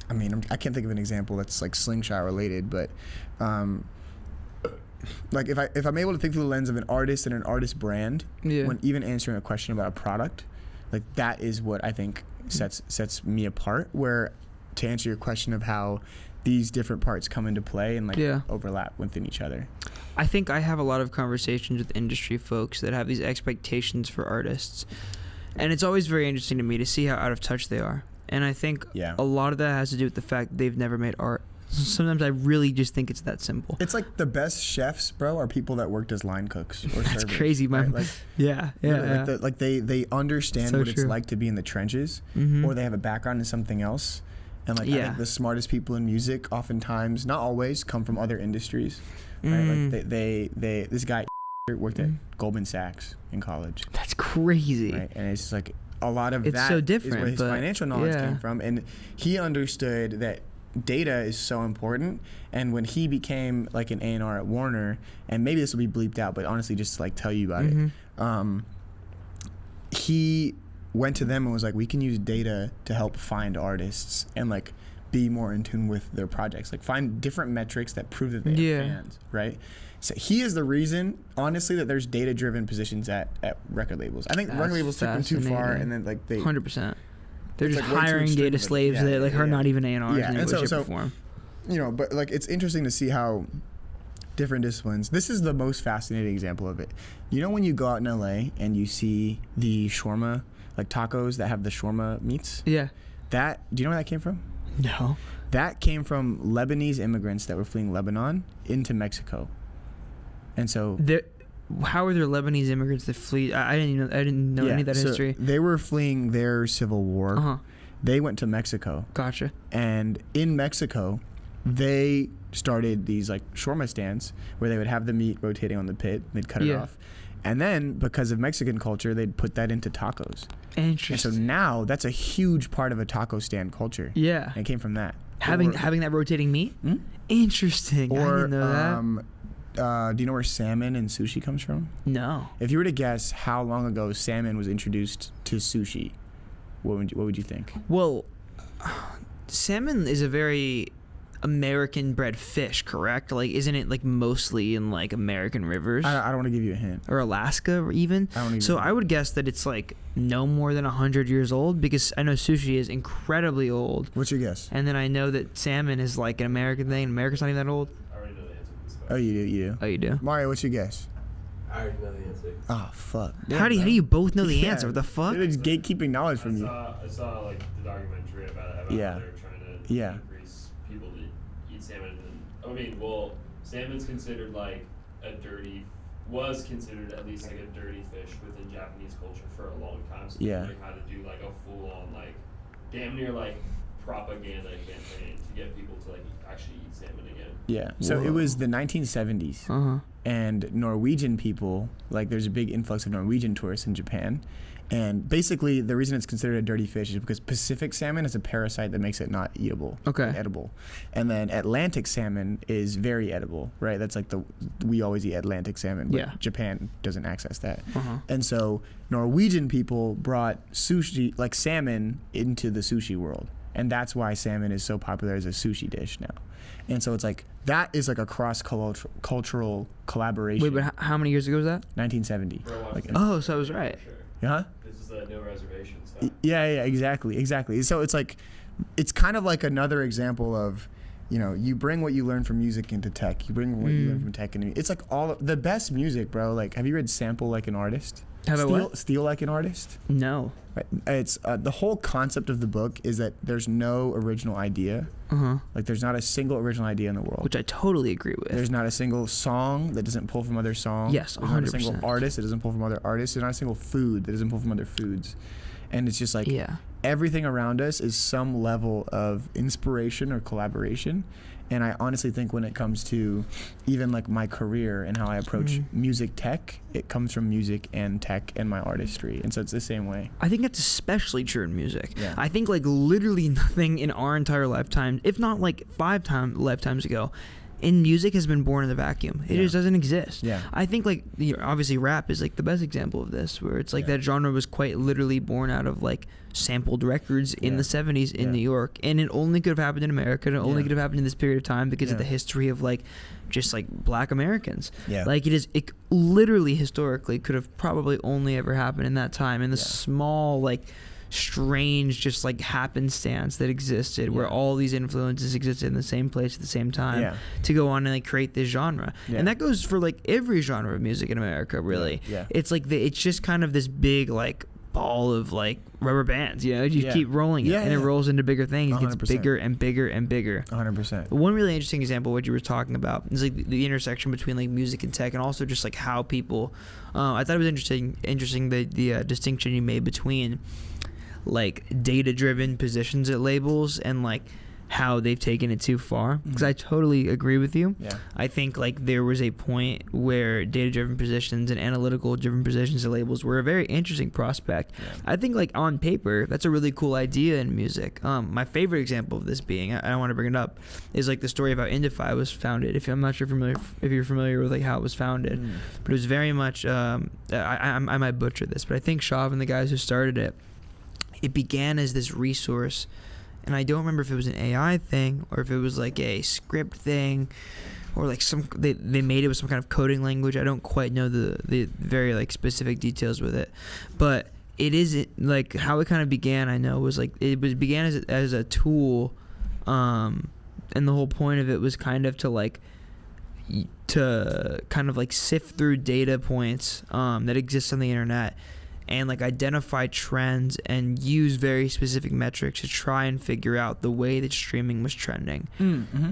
Speaker 2: I can't think of an example that's like Slingshot related, but like if I'm able to think through the lens of an artist and an artist brand, when even answering a question about a product, like that is what I think sets me apart. Where to answer your question of how these different parts come into play and overlap within each other.
Speaker 1: I think I have a lot of conversations with industry folks that have these expectations for artists, and it's always very interesting to me to see how out of touch they are. And I think a lot of that has to do with the fact that they've never made art. Sometimes I really just think it's that simple.
Speaker 2: It's like the best chefs, bro, are people that worked as line cooks or
Speaker 1: That's
Speaker 2: servers,
Speaker 1: crazy, man.
Speaker 2: Right? Like, they understand what it's like to be in the trenches, or they have a background in something else. And I think the smartest people in music, oftentimes, not always, come from other industries. Right? Like this guy worked at Goldman Sachs in college.
Speaker 1: That's crazy.
Speaker 2: Right? And it's just like a lot of that
Speaker 1: so different,
Speaker 2: is where his financial knowledge came from, and he understood that data is so important. And when he became like an A&R at Warner, and maybe this will be bleeped out, but honestly just to like tell you about it, he went to them and was like, we can use data to help find artists and like be more in tune with their projects, like find different metrics that prove that they have fans, right? So he is the reason, honestly, that there's data-driven positions at record labels. I think record labels took them too far, and then like they
Speaker 1: 100%. They're just
Speaker 2: like
Speaker 1: hiring data slaves that like are not even A&Rs in any way, shape, or form.
Speaker 2: But like it's interesting to see how different disciplines. This is the most fascinating example of it. You know when you go out in LA and you see the shawarma, like tacos that have the shawarma meats?
Speaker 1: Yeah.
Speaker 2: That, do you know where that came from?
Speaker 1: No.
Speaker 2: That came from Lebanese immigrants that were fleeing Lebanon into Mexico. And so
Speaker 1: how are there Lebanese immigrants that flee? I didn't know any of that history.
Speaker 2: They were fleeing their civil war.
Speaker 1: Uh-huh.
Speaker 2: They went to Mexico.
Speaker 1: Gotcha.
Speaker 2: And in Mexico, they started these like shawarma stands where they would have the meat rotating on the pit. They'd cut it off. And then because of Mexican culture, they'd put that into tacos.
Speaker 1: Interesting.
Speaker 2: And so now that's a huge part of a taco stand culture.
Speaker 1: Yeah.
Speaker 2: And it came from that.
Speaker 1: Having that rotating meat?
Speaker 2: Hmm?
Speaker 1: Interesting. I didn't know
Speaker 2: that. Do you know where salmon and sushi comes from?
Speaker 1: No.
Speaker 2: If you were to guess how long ago salmon was introduced to sushi, what would you think?
Speaker 1: Well, salmon is a very American bred fish, correct? Like, isn't it like mostly in like American rivers?
Speaker 2: I don't want to give you a hint.
Speaker 1: Or Alaska, or even. I would guess that it's like no more than 100 years old, because I know sushi is incredibly old.
Speaker 2: What's your guess?
Speaker 1: And then I know that salmon is like an American thing. America's not even that old.
Speaker 3: I already know the answer to this question.
Speaker 2: Oh, you do.
Speaker 1: Oh, you do.
Speaker 2: Mario, what's your guess?
Speaker 3: I already know the answer.
Speaker 2: Oh, fuck.
Speaker 1: How do you both know the answer? What the fuck?
Speaker 2: It's gatekeeping knowledge from you.
Speaker 3: I saw like the documentary about how
Speaker 2: Yeah.
Speaker 3: they're trying to increase people to eat salmon. And, I mean, well, salmon's considered like was considered at least like a dirty fish within Japanese culture for a long time. So
Speaker 2: Yeah.
Speaker 3: they kind of do like a full on like damn near like propaganda campaign to get people to like actually eat salmon again.
Speaker 2: Yeah. So
Speaker 1: Whoa.
Speaker 2: it was the 1970s.
Speaker 1: Uh-huh.
Speaker 2: And Norwegian people, like there's a big influx of Norwegian tourists in Japan. And basically the reason it's considered a dirty fish is because Pacific salmon is a parasite that makes it not eatable.
Speaker 1: Okay.
Speaker 2: Like edible. And then Atlantic salmon is very edible, right? That's like we always eat Atlantic salmon, but
Speaker 1: Yeah.
Speaker 2: Japan doesn't access that.
Speaker 1: Uh-huh.
Speaker 2: And so Norwegian people brought sushi, like salmon, into the sushi world. And that's why salmon is so popular as a sushi dish now. And so it's like, that is like a cross-cultural collaboration.
Speaker 1: Wait, but how many years ago was that?
Speaker 2: 1970.
Speaker 3: For a while.
Speaker 2: Like,
Speaker 1: Oh, so I was right.
Speaker 3: Sure.
Speaker 2: huh?
Speaker 3: This is a no reservations. So.
Speaker 2: Yeah, exactly. So it's like, it's kind of like another example of, you bring what you learn from music into tech. You bring what you learn from tech into, it's like the best music, bro. Like, have you read Sample Like an Artist? Steal Like an Artist?
Speaker 1: No.
Speaker 2: Right. It's the whole concept of the book is that there's no original idea.
Speaker 1: Uh-huh.
Speaker 2: Like, there's not a single original idea in the world.
Speaker 1: Which I totally agree with.
Speaker 2: There's not a single song that doesn't pull from other songs.
Speaker 1: Yes,
Speaker 2: There's not a
Speaker 1: 100%.
Speaker 2: single artist that doesn't pull from other artists. There's not a single food that doesn't pull from other foods. And it's just like everything around us is some level of inspiration or collaboration. And I honestly think when it comes to even like my career and how I approach music tech, it comes from music and tech and my artistry. And so it's the same way.
Speaker 1: I think that's especially true in music.
Speaker 2: Yeah.
Speaker 1: I think like literally nothing in our entire lifetime, if not like 5 lifetimes ago, in music has been born in the vacuum. It just doesn't exist.
Speaker 2: Yeah.
Speaker 1: I think like obviously rap is like the best example of this, where it's like that genre was quite literally born out of like sampled records in the 70s in New York, and it only could have happened in America, and it only could have happened in this period of time because of the history of like just like Black Americans.
Speaker 2: Yeah.
Speaker 1: Like it literally historically could have probably only ever happened in that time, in the small like strange just like happenstance that existed where all these influences existed in the same place at the same time to go on and like create this genre. And that goes for like every genre of music in America, really. It's like it's just kind of this big like ball of like rubber bands, you keep rolling it and it rolls into bigger things. It gets
Speaker 2: 100%.
Speaker 1: bigger and bigger and bigger.
Speaker 2: 100%.
Speaker 1: One really interesting example of what you were talking about is like the intersection between like music and tech, and also just like how people I thought it was interesting the distinction you made between like data-driven positions at labels and like how they've taken it too far, because I totally agree with you. I think like there was a point where data-driven positions and analytical-driven positions at labels were a very interesting prospect. I think like on paper that's a really cool idea in music. My favorite example of this being, I don't want to bring it up, is like the story of how Indify was founded. I'm not sure if you're familiar with like how it was founded, but it was very much I might butcher this, but I think Shav and the guys who started it began as this resource, and I don't remember if it was an AI thing or if it was like a script thing or like they made it with some kind of coding language. I don't quite know the very like specific details with it, but it is like how it kind of began. I know was like began as a tool, and the whole point of it was kind of to kind of like sift through data points that exist on the internet and like identify trends and use very specific metrics to try and figure out the way that streaming was trending.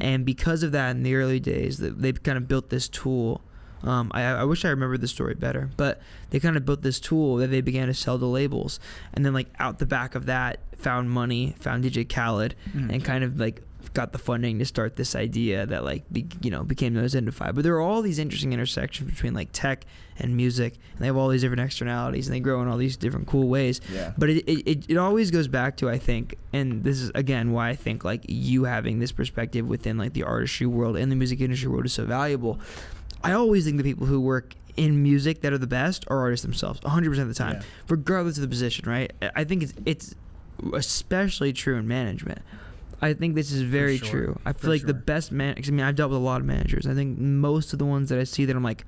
Speaker 1: And because of that, in the early days, they've kind of built this tool. I wish I remembered the story better, but they kind of built this tool that they began to sell to labels, and then like out the back of that found DJ Khaled, and kind of like got the funding to start this idea that like became known as Indify. But there are all these interesting intersections between like tech and music, and they have all these different externalities, and they grow in all these different cool ways. But it always goes back to, I think, and this is again why I think like you having this perspective within like the artistry world and the music industry world is so valuable. I always think the people who work in music that are the best are artists themselves 100% of the time, regardless of the position, right? I think it's especially true in management. I think this is very true. I feel like the best I've dealt with a lot of managers. I think most of the ones that I see that I'm like,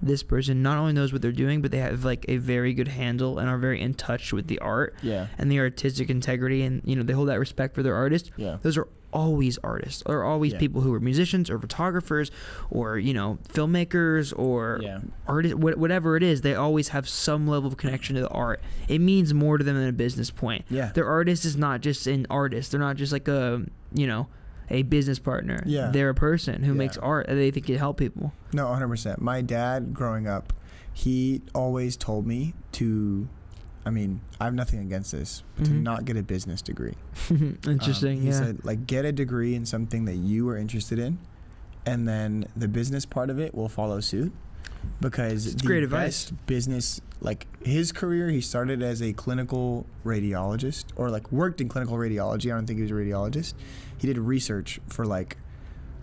Speaker 1: this person not only knows what they're doing, but they have like a very good handle and are very in touch with the art and the artistic integrity, and they hold that respect for their artist. Those are always artists, or always people who are musicians or photographers or filmmakers or artists, whatever it is. They always have some level of connection to the art. It means more to them than a business point. Their artist is not just an artist. They're not just like a business partner. They're a person who makes art and they think can help people.
Speaker 2: No, 100%. My dad growing up, he always told me to, I have nothing against this, to not get a business degree.
Speaker 1: Interesting.
Speaker 2: He said, like, get a degree in something that you are interested in, and then the business part of it will follow suit. Because
Speaker 1: it's great advice.
Speaker 2: Business, like his career, he started as a clinical radiologist, or like worked in clinical radiology. I don't think he was a radiologist. He did research for like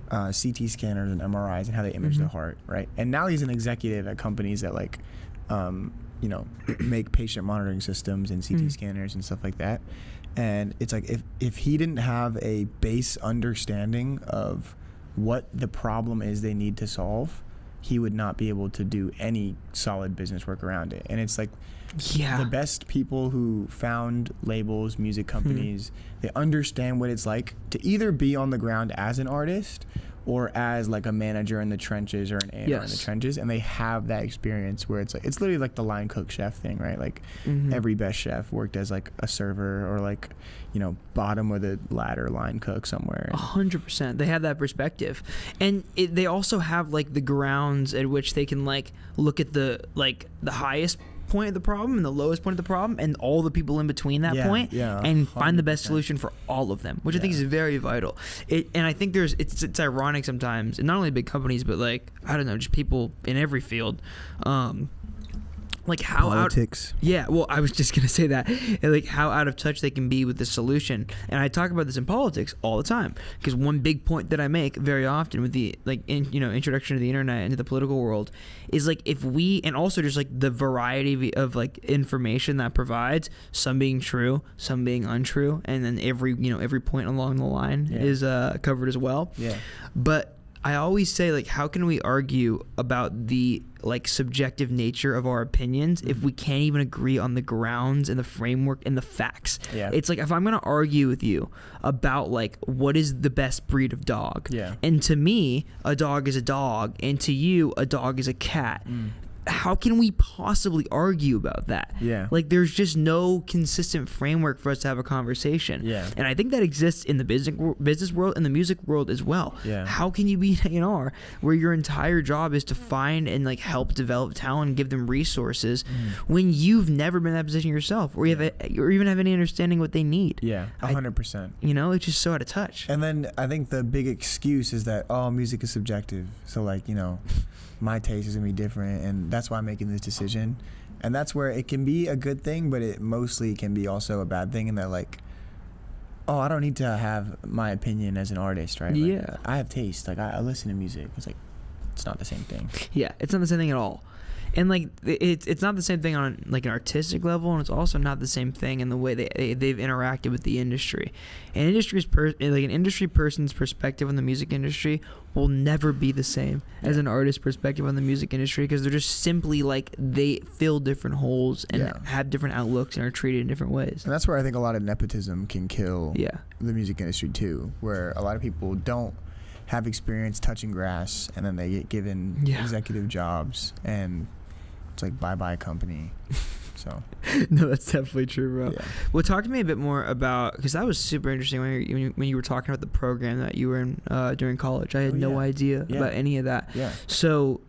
Speaker 2: CT scanners and MRIs and how they image the heart, right? And now he's an executive at companies that like, make patient monitoring systems and CT scanners and stuff like that. And it's like if he didn't have a base understanding of what the problem is they need to solve, he would not be able to do any solid business work around it. And it's like the best people who found labels, music companies, they understand what it's like to either be on the ground as an artist or as like a manager in the trenches or an A&R in the trenches, and they have that experience where it's literally like the line cook chef thing, right? Like every best chef worked as like a server or like bottom of the ladder line cook somewhere.
Speaker 1: 100%. They have that perspective, and they also have like the grounds at which they can like look at the highest point of the problem and the lowest point of the problem and all the people in between that point and find the best solution for all of them, which I think is very vital. And I think it's ironic sometimes, and not only big companies, but like, I don't know, just people in every field, like how
Speaker 2: politics.
Speaker 1: Well, I was just gonna say that, and like how out of touch they can be with the solution. And I talk about this in politics all the time, because one big point that I make very often with the introduction to the internet into the political world is like, if we, and also just like the variety of like information that provides, some being true, some being untrue, and then every point along the line is covered as well. But I always say, like, how can we argue about the like subjective nature of our opinions if we can't even agree on the grounds and the framework and the facts? It's like, if I'm going to argue with you about like what is the best breed of dog, and to me a dog is a dog, and to you a dog is a cat, how can we possibly argue about that? Like, there's just no consistent framework for us to have a conversation. And I think that exists in the business world and the music world as well. How can you be an A&R where your entire job is to find and like help develop talent and give them resources when you've never been in that position yourself, or or even have any understanding what they need?
Speaker 2: 100%.
Speaker 1: It's just so out of touch.
Speaker 2: And then I think the big excuse is that music is subjective, so like my taste is gonna be different, and that's why I'm making this decision. And that's where it can be a good thing, but it mostly can be also a bad thing, in that like, I don't need to have my opinion as an artist, right? Like, I have taste. Like, I listen to music. It's like, it's not the same thing.
Speaker 1: It's not the same thing at all. And like, it's not the same thing on like an artistic level, and it's also not the same thing in the way they've interacted with the industry. An industry person's perspective on the music industry will never be the same as an artist's perspective on the music industry, because they're just simply like, they fill different holes and have different outlooks and are treated in different ways.
Speaker 2: And that's where I think a lot of nepotism can kill the music industry too, where a lot of people don't have experience touching grass, and then they get given executive jobs, and it's like, bye-bye company. So
Speaker 1: No, that's definitely true, bro.
Speaker 2: yeah.
Speaker 1: Well, talk to me a bit more about, because that was super interesting when you were talking about the program that you were in during college. I had no idea about any of that.
Speaker 2: Yeah.
Speaker 1: So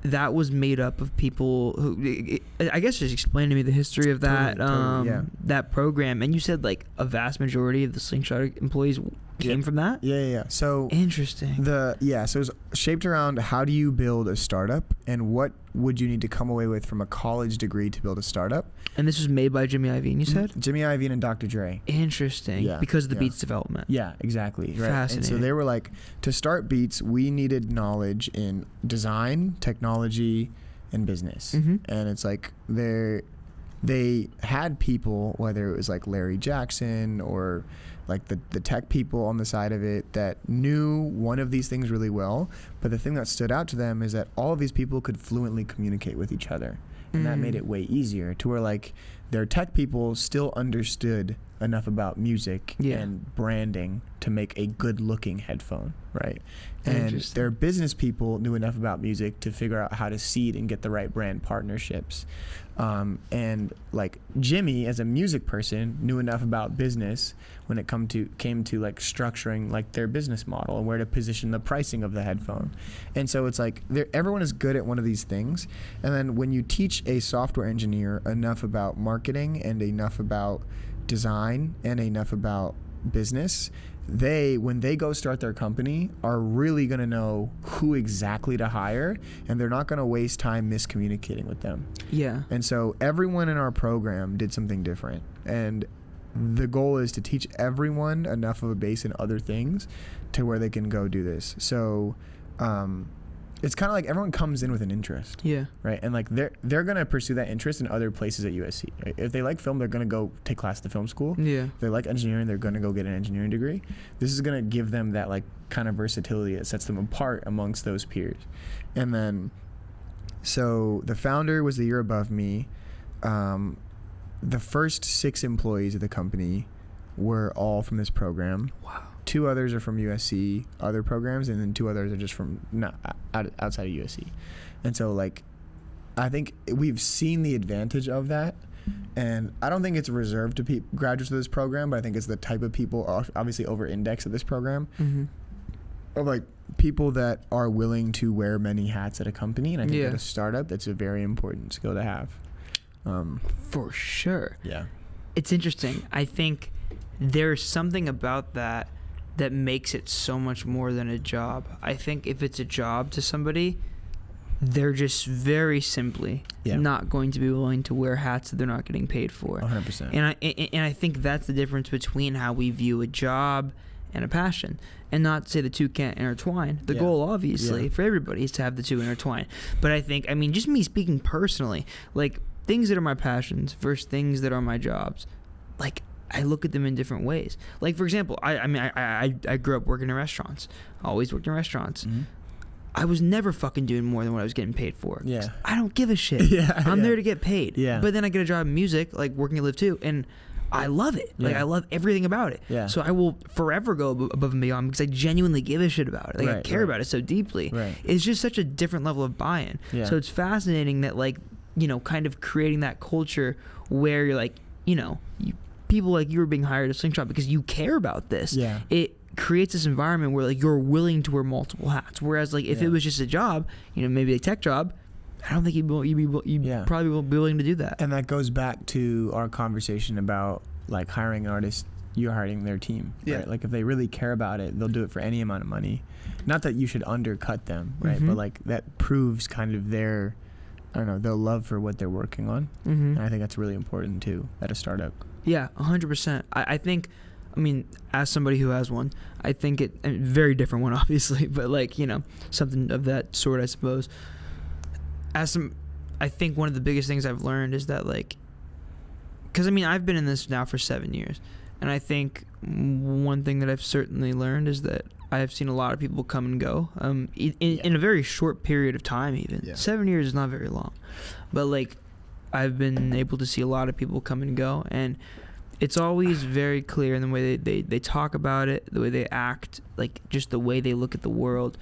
Speaker 1: that was made up of people who, I guess, just explain to me the history of that
Speaker 2: Totally,
Speaker 1: that program. And you said like a vast majority of the Slingshot employees came from that.
Speaker 2: Yeah. So
Speaker 1: Interesting.
Speaker 2: so it was shaped around how do you build a startup and what would you need to come away with from a college degree to build a startup.
Speaker 1: And this was made by Jimmy Iovine, you said?
Speaker 2: Jimmy Iovine and Dr. Dre.
Speaker 1: Interesting.
Speaker 2: Yeah,
Speaker 1: Because of the Beats development.
Speaker 2: Yeah, exactly. Right.
Speaker 1: Fascinating.
Speaker 2: And so they were like, to start Beats, we needed knowledge in design, technology, and business.
Speaker 1: Mm-hmm.
Speaker 2: And it's like they had people, whether it was like Larry Jackson or like the tech people on the side of it, that knew one of these things really well. But the thing that stood out to them is that all of these people could fluently communicate with each other. And that made it way easier to where like their tech people still understood enough about music and branding to make a good looking headphone, right? And their business people knew enough about music to figure out how to seed and get the right brand partnerships. And like Jimmy, as a music person, knew enough about business when it came to like structuring like their business model and where to position the pricing of the headphone. And so it's like everyone is good at one of these things. And then when you teach a software engineer enough about marketing and enough about design and enough about business, when they go start their company, are really going to know who exactly to hire, and they're not going to waste time miscommunicating with them.
Speaker 1: Yeah.
Speaker 2: And so everyone in our program did something different, and the goal is to teach everyone enough of a base in other things to where they can go do this. So it's kind of like everyone comes in with an interest.
Speaker 1: Yeah.
Speaker 2: Right. And like they're going to pursue that interest in other places at USC. Right? If they like film, they're going to go take class at the film school.
Speaker 1: Yeah.
Speaker 2: If they like engineering, they're going to go get an engineering degree. This is going to give them that like kind of versatility that sets them apart amongst those peers. And then, so the founder was the year above me. The first 6 employees of the company were all from this program.
Speaker 1: Wow.
Speaker 2: 2 others are from USC, other programs, and then 2 others are just from outside of USC. And so, like, I think we've seen the advantage of that, and I don't think it's reserved to graduates of this program, but I think it's the type of people obviously over-index at this program, of like people that are willing to wear many hats at a company, and I think at a startup, that's a very important skill to have.
Speaker 1: For sure.
Speaker 2: Yeah.
Speaker 1: It's interesting. I think there's something about that makes it so much more than a job. I think if it's a job to somebody, they're just very simply not going to be willing to wear hats that they're not getting paid for.
Speaker 2: 100%.
Speaker 1: And I think that's the difference between how we view a job and a passion. And not to say the two can't intertwine. The goal, obviously, for everybody is to have the two intertwine. But I think, I mean, just me speaking personally, like, things that are my passions versus things that are my jobs, like, I look at them in different ways. Like, for example, I grew up working in restaurants. I always worked in restaurants. Mm-hmm. I was never fucking doing more than what I was getting paid for. Yeah. I don't give a shit. I'm there to get paid. Yeah. But then I get a job in music, like working at Live 2, and I love it. Like, I love everything about it. Yeah. So I will forever go above and beyond because I genuinely give a shit about it. Like, I care about it so deeply. Right. It's just such a different level of buy-in. Yeah. So it's fascinating that, like, you know, kind of creating that culture where you're like, you know, people like you were being hired at Slingshot because you care about this. Yeah. It creates this environment where, like, you're willing to wear multiple hats. Whereas, like, if it was just a job, you know, maybe a tech job, I don't think you'd probably won't be willing to do that.
Speaker 2: And that goes back to our conversation about, like, hiring an artist. You're hiring their team, right? Like, if they really care about it, they'll do it for any amount of money. Not that you should undercut them, right? Mm-hmm. But, like, that proves kind of their, I don't know, their love for what they're working on. Mm-hmm. And I think that's really important, too, at a startup.
Speaker 1: Yeah, 100%. I think, I mean, as somebody who has one, I think it, a very different one, obviously, but, like, you know, something of that sort, I suppose. I think one of the biggest things I've learned is that, like, because, I mean, I've been in this now for 7 years, and I think one thing that I've certainly learned is that I've seen a lot of people come and go in a very short period of time, even. Yeah. 7 years is not very long. But, like, I've been able to see a lot of people come and go, and it's always very clear in the way they talk about it, the way they act, like, just the way they look at the world,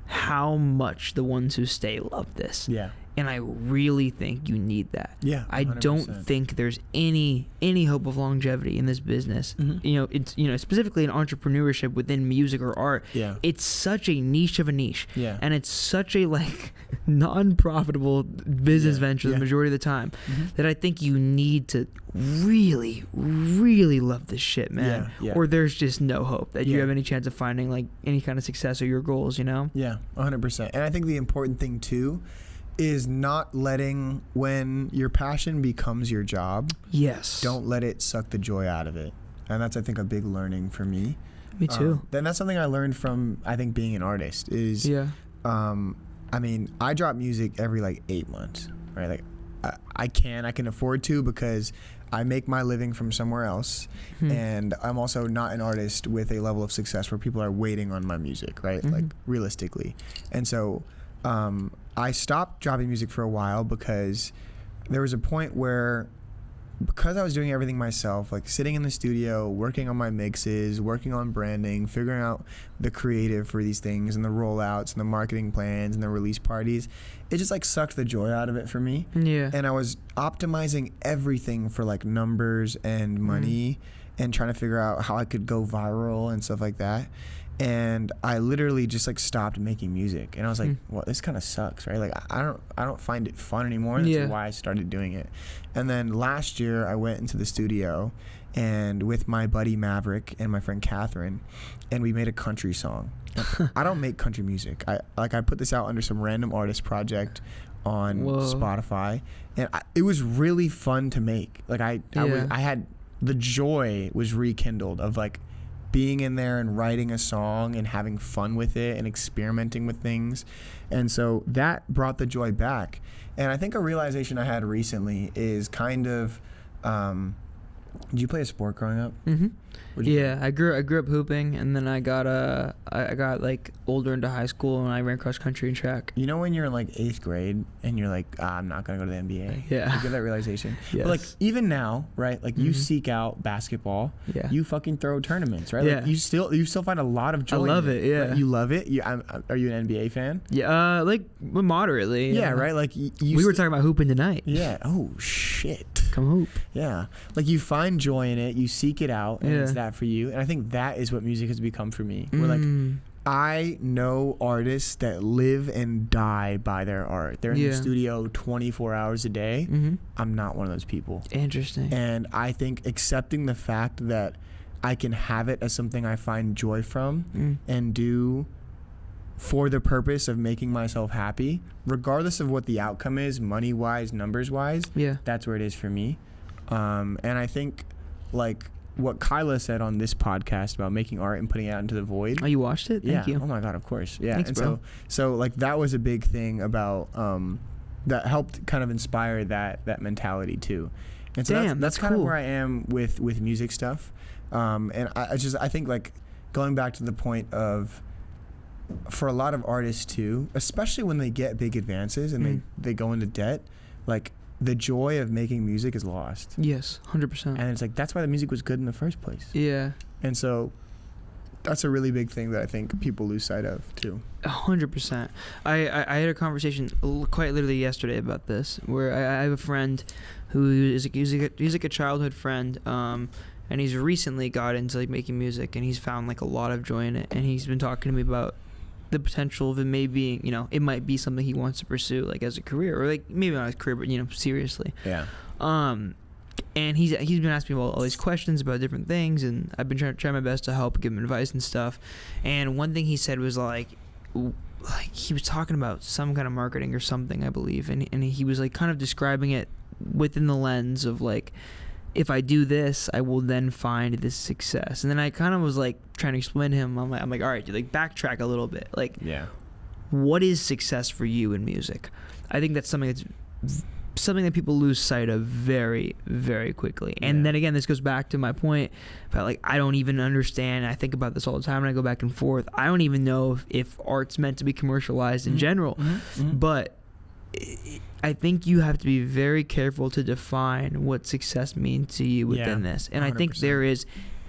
Speaker 1: how much the ones who stay love this. Yeah. And I really think you need that.
Speaker 2: Yeah, 100%.
Speaker 1: I don't think there's any hope of longevity in this business. It's specifically in entrepreneurship within music or art.
Speaker 2: Yeah.
Speaker 1: It's such a niche of a niche.
Speaker 2: Yeah.
Speaker 1: And it's such a non-profitable business venture the majority of the time that I think you need to really, really love this shit, man.
Speaker 2: Yeah.
Speaker 1: Or there's just no hope that you have any chance of finding like any kind of success or your goals,
Speaker 2: Yeah, 100%. And I think the important thing too is not letting, when your passion becomes your job, don't let it suck the joy out of it. And that's, I think, a big learning for me.
Speaker 1: Me too.
Speaker 2: Then that's something I learned from, I think, being an artist is, I mean, I drop music every like 8 months, right? Like I can afford to because I make my living from somewhere else, and I'm also not an artist with a level of success where people are waiting on my music, right? Like realistically. And so I stopped dropping music for a while because there was a point where, because I was doing everything myself, like sitting in the studio, working on my mixes, working on branding, figuring out the creative for these things and the rollouts and the marketing plans and the release parties, it just like sucked the joy out of it for me.
Speaker 1: Yeah.
Speaker 2: And I was optimizing everything for like numbers and money and trying to figure out how I could go viral and stuff like that. And I literally just like stopped making music, and I was like, well, this kind of sucks, right? Like I don't find it fun anymore. That's why I started doing it. And then last year I went into the studio and with my buddy Maverick and my friend Catherine, and we made a country song. I don't make country music. I put this out under some random artist project on Spotify, and it was really fun to make. Like I had the joy was rekindled of like being in there and writing a song and having fun with it and experimenting with things. And so that brought the joy back. And I think a realization I had recently is kind of, did you play a sport growing up? Yeah,
Speaker 1: I grew up hooping, and then I got like older into high school, and I ran cross country and track.
Speaker 2: You know when you're in like 8th grade and you're like, I'm not gonna go to the NBA.
Speaker 1: Yeah.
Speaker 2: You get that realization.
Speaker 1: Yes.
Speaker 2: But like even now, right? Like you seek out basketball. Yeah. You fucking throw tournaments, right?
Speaker 1: Yeah.
Speaker 2: Like you still find a lot of joy.
Speaker 1: I love it. Yeah.
Speaker 2: Right? You love it. Are you an NBA fan?
Speaker 1: Yeah. Like moderately.
Speaker 2: Yeah. Right. Like
Speaker 1: we were talking about hooping tonight.
Speaker 2: Yeah. Oh shit.
Speaker 1: Come hoop.
Speaker 2: Yeah. Like you find joy in it. You seek it out, and it's that for you. And I think that is what music has become for me. Where like I know artists that live and die by their art. They're in the studio 24 hours a day. I'm not one of those people.
Speaker 1: Interesting.
Speaker 2: And I think accepting the fact that I can have it as something I find joy from and do for the purpose of making myself happy, regardless of what the outcome is, money-wise, numbers-wise, that's where it is for me. And I think like what Kyla said on this podcast about making art and putting it out into the void.
Speaker 1: Oh, you watched it? Thank you.
Speaker 2: Oh my God, of course. Yeah.
Speaker 1: Thanks,
Speaker 2: and
Speaker 1: bro.
Speaker 2: so like that was a big thing about that helped kind of inspire that mentality too. And so that's kind
Speaker 1: cool.
Speaker 2: of where I am with music stuff. And I think like going back to the point of, for a lot of artists too, especially when they get big advances and they go into debt, like the joy of making music is lost.
Speaker 1: Yes, 100%.
Speaker 2: And it's like, that's why the music was good in the first place.
Speaker 1: Yeah.
Speaker 2: And so that's a really big thing that I think people lose sight of too.
Speaker 1: 100%. I had a conversation quite literally yesterday about this, where I have a friend who is he's like a childhood friend, and he's recently got into like making music, and he's found like a lot of joy in it, and he's been talking to me about the potential of it maybe, it might be something he wants to pursue like as a career, or like maybe not as a career, but seriously.
Speaker 2: Yeah.
Speaker 1: And he's been asking me all these questions about different things, and I've been trying my best to help, give him advice and stuff. And one thing he said was like he was talking about some kind of marketing or something, I believe, and he was like kind of describing it within the lens of like, if I do this, I will then find this success. And then I kind of was like trying to explain to him, I'm like, all right, dude, like backtrack a little bit. Like, what is success for you in music? I think that's something that people lose sight of very, very quickly. And then again, this goes back to my point about like, I don't even understand. I think about this all the time, and I go back and forth. I don't even know if art's meant to be commercialized in general, but I think you have to be very careful to define what success means to you within this. And 100%. I think there is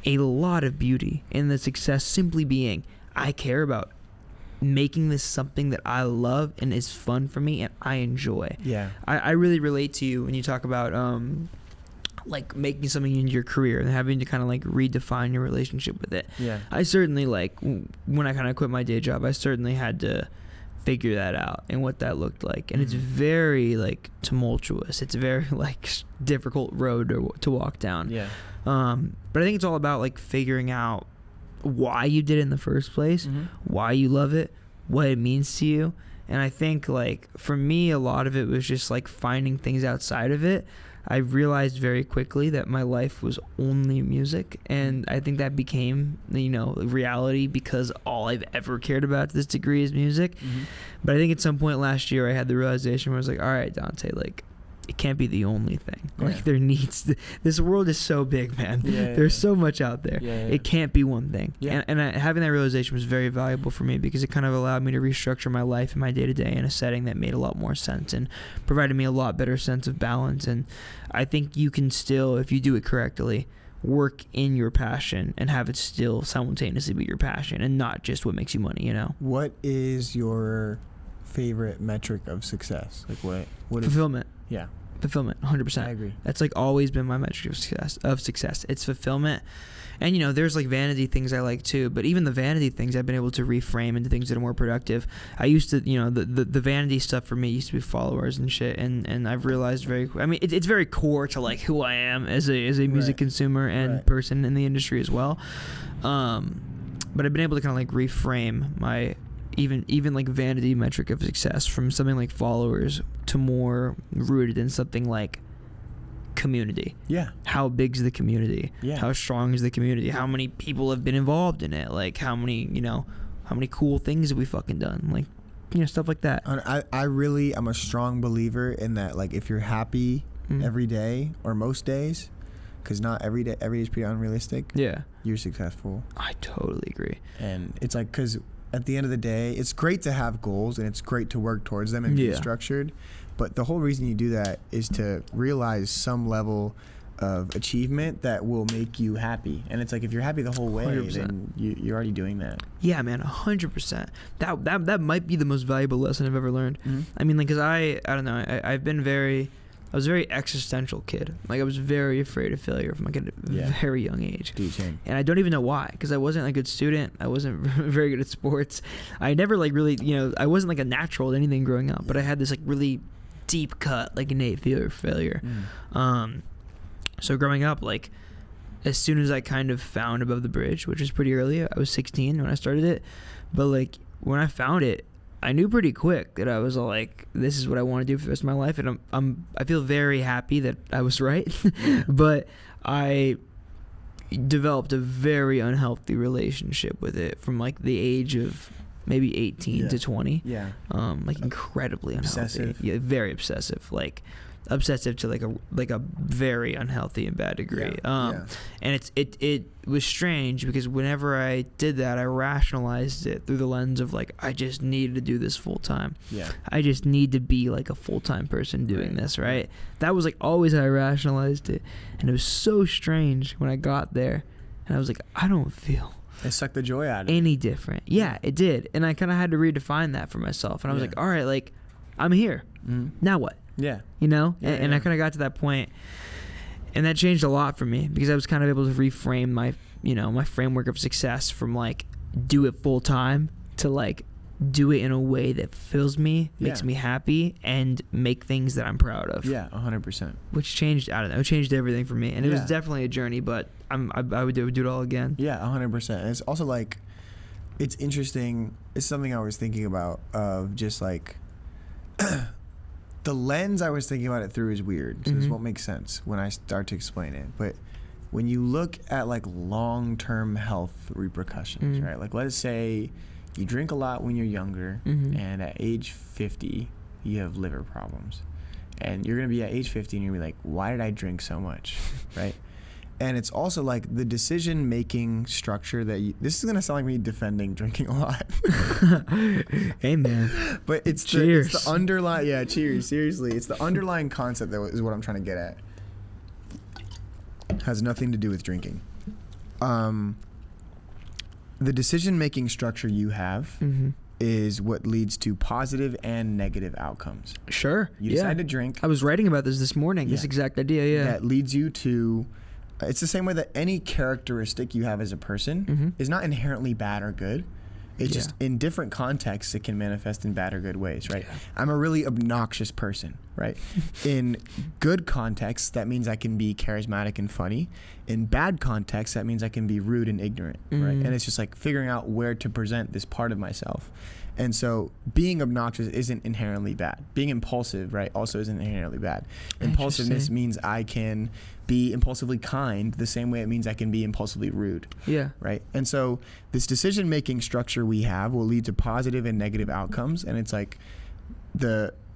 Speaker 1: a lot of beauty in the success simply being, I care about making this something that I love and is fun for me and I enjoy.
Speaker 2: Yeah.
Speaker 1: I really relate to you when you talk about like making something in your career and having to kind of like redefine your relationship with it.
Speaker 2: Yeah.
Speaker 1: I certainly like when I kind of quit my day job, I certainly had to figure that out and what that looked like. And it's very like tumultuous. It's a very like difficult road to walk down.
Speaker 2: Yeah.
Speaker 1: But I think it's all about like figuring out why you did it in the first place, why you love it, what it means to you. And I think like for me, a lot of it was just like finding things outside of it. I realized very quickly that my life was only music, and I think that became, you know, reality because all I've ever cared about to this degree is music. But I think at some point last year I had the realization where I was like, all right, Dante, like it can't be the only thing. Like there needs to, this world is so big, man. There's so much out there. It can't be one thing. And having that realization was very valuable for me because it kind of allowed me to restructure my life and my day-to-day in a setting that made a lot more sense and provided me a lot better sense of balance. And I think you can still, if you do it correctly, work in your passion and have it still simultaneously be your passion and not just what makes you money, you know?
Speaker 2: What is your favorite metric of success? Like what
Speaker 1: Fulfillment.
Speaker 2: Yeah.
Speaker 1: Fulfillment, 100%.
Speaker 2: I agree.
Speaker 1: That's like always been my metric of success. It's fulfillment. And you know, there's like vanity things I like too, but even the vanity things I've been able to reframe into things that are more productive. I used to, you know, the vanity stuff for me used to be followers and shit, and I've realized it's very core to like who I am as a music consumer and person in the industry as well. But I've been able to kind of like reframe my even like vanity metric of success from something like followers to more rooted in something like community. Yeah. How big's the community? Yeah. How strong is the community? How many people have been involved in it? Like how many cool things have we fucking done? Like, you know, stuff like that.
Speaker 2: I'm a strong believer in that. Like if you're happy every day or most days, because not every day is pretty unrealistic. Yeah. You're successful.
Speaker 1: I totally agree.
Speaker 2: And it's like, because at the end of the day, it's great to have goals and it's great to work towards them and be structured. But the whole reason you do that is to realize some level of achievement that will make you happy. And it's like, if you're happy the whole way, 100%. Then you're already doing that.
Speaker 1: Yeah, man, 100%. That might be the most valuable lesson I've ever learned. I mean, like, because I don't know, I was a very existential kid. Like, I was very afraid of failure from like a very young age.
Speaker 2: Dude, same.
Speaker 1: And I don't even know why, because I wasn't a good student. I wasn't very good at sports. I never like really, you know, I wasn't like a natural at anything growing up, but I had this like really deep cut, like innate fear of failure. So growing up, like, as soon as I kind of found Above the Bridge, which was pretty early, I was 16 when I started it, but like when I found it, I knew pretty quick that I was like, this is what I want to do for the rest of my life, and I feel very happy that I was right. But I developed a very unhealthy relationship with it from like the age of maybe 18 to 20. Yeah. Like incredibly unhealthy. Obsessive. Yeah, very obsessive. Like obsessive to like a very unhealthy and bad degree. And it was strange because whenever I did that, I rationalized it through the lens of like, I just need to do this full time. Yeah. I just need to be like a full-time person doing this, right? That was like always how I rationalized it. And it was so strange when I got there and I was like, I don't feel
Speaker 2: it sucked the joy out of
Speaker 1: any different. Yeah, it did. And I kind of had to redefine that for myself. And I was like, all right, like I'm here. Now what? Yeah. You know? And I kind of got to that point, and that changed a lot for me because I was kind of able to reframe my, you know, my framework of success from like do it full time to like do it in a way that fulfills me, makes me happy, and make things that I'm proud of.
Speaker 2: Yeah, 100%.
Speaker 1: Which changed, I don't know, it changed everything for me. And it was definitely a journey, but I would do it all again.
Speaker 2: Yeah, 100%. And it's also like, it's interesting. It's something I was thinking about of just like, the lens I was thinking about it through is weird. So this won't make sense when I start to explain it. But when you look at like long-term health repercussions, right? Like let's say you drink a lot when you're younger, and at age 50 you have liver problems, and you're gonna be at age 50 and you're gonna be like, why did I drink so much, right? And it's also like the decision-making structure that this is gonna sound like me defending drinking a lot.
Speaker 1: Hey man,
Speaker 2: but it's the underlying. Yeah, cheers. Seriously, it's the underlying concept that is what I'm trying to get at. Has nothing to do with drinking. The decision-making structure you have is what leads to positive and negative outcomes.
Speaker 1: Sure.
Speaker 2: You decide to drink.
Speaker 1: I was writing about this morning. This exact idea. Yeah.
Speaker 2: That leads you to. It's the same way that any characteristic you have as a person is not inherently bad or good. It's just in different contexts it can manifest in bad or good ways, right? Yeah. I'm a really obnoxious person, right? In good contexts, that means I can be charismatic and funny. In bad contexts, that means I can be rude and ignorant, right? And it's just like figuring out where to present this part of myself. And so being obnoxious isn't inherently bad. Being impulsive, right, also isn't inherently bad. Impulsiveness means I can be impulsively kind the same way it means I can be impulsively rude.
Speaker 1: Yeah.
Speaker 2: Right? And so this decision-making structure we have will lead to positive and negative outcomes. And it's like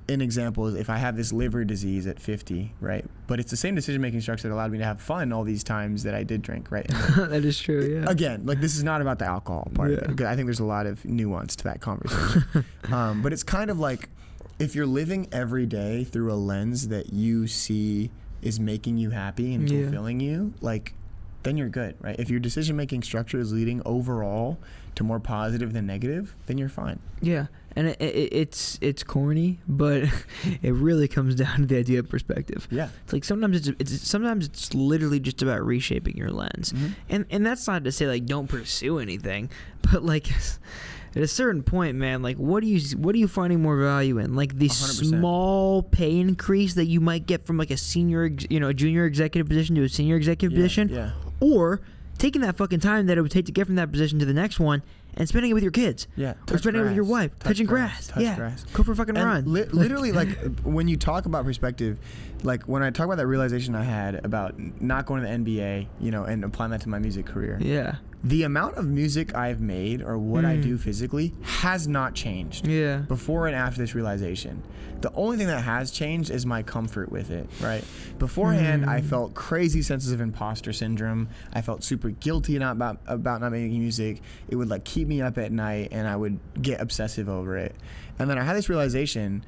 Speaker 2: an example is if I have this liver disease at 50, right? But it's the same decision-making structure that allowed me to have fun all these times that I did drink, right?
Speaker 1: That is true, yeah.
Speaker 2: Again, like this is not about the alcohol part of it, because I think there's a lot of nuance to that conversation. But it's kind of like if you're living every day through a lens that you see is making you happy and fulfilling you, like then you're good, right? If your decision-making structure is leading overall to more positive than negative, then you're fine.
Speaker 1: Yeah. And it's corny, but it really comes down to the idea of perspective.
Speaker 2: Yeah,
Speaker 1: it's like sometimes it's literally just about reshaping your lens, and that's not to say like don't pursue anything, but like at a certain point, man, like what are you finding more value in? Like the 100%. Small pay increase that you might get from like a junior executive position to a senior executive position, or taking that fucking time that it would take to get from that position to the next one and spending it with your kids.
Speaker 2: Yeah.
Speaker 1: Or spending it with your wife. Touching grass. Go for a fucking run.
Speaker 2: Literally, like, when you talk about perspective, like, when I talk about that realization I had about not going to the NBA, and applying that to my music career.
Speaker 1: Yeah.
Speaker 2: The amount of music I've made or what I do physically has not changed.
Speaker 1: Yeah.
Speaker 2: Before and after this realization. The only thing that has changed is my comfort with it, right? Beforehand, I felt crazy senses of imposter syndrome. I felt super guilty about not making music. It would like keep me up at night and I would get obsessive over it. And then I had this realization,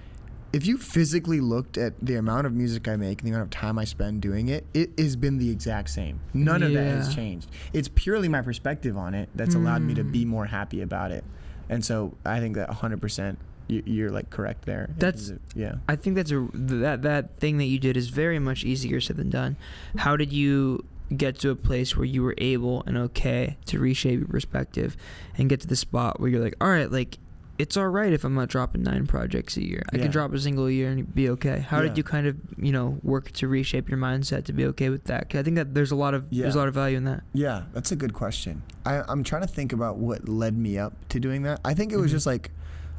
Speaker 2: if you physically looked at the amount of music I make and the amount of time I spend doing it, it has been the exact same. None of that has changed. It's purely my perspective on it that's allowed me to be more happy about it. And so I think that 100% you're like correct there. I think that thing that you did is very much easier said than done. How did you get to a place where you were able and okay to reshape your perspective and get to the spot where you're like, all right, like it's all right if I'm not dropping 9 projects a year. I can drop a single a year and be okay. How did you kind of work to reshape your mindset to be okay with that? 'Cause I think that there's a lot of value in that. Yeah, that's a good question. I'm trying to think about what led me up to doing that. I think it was just like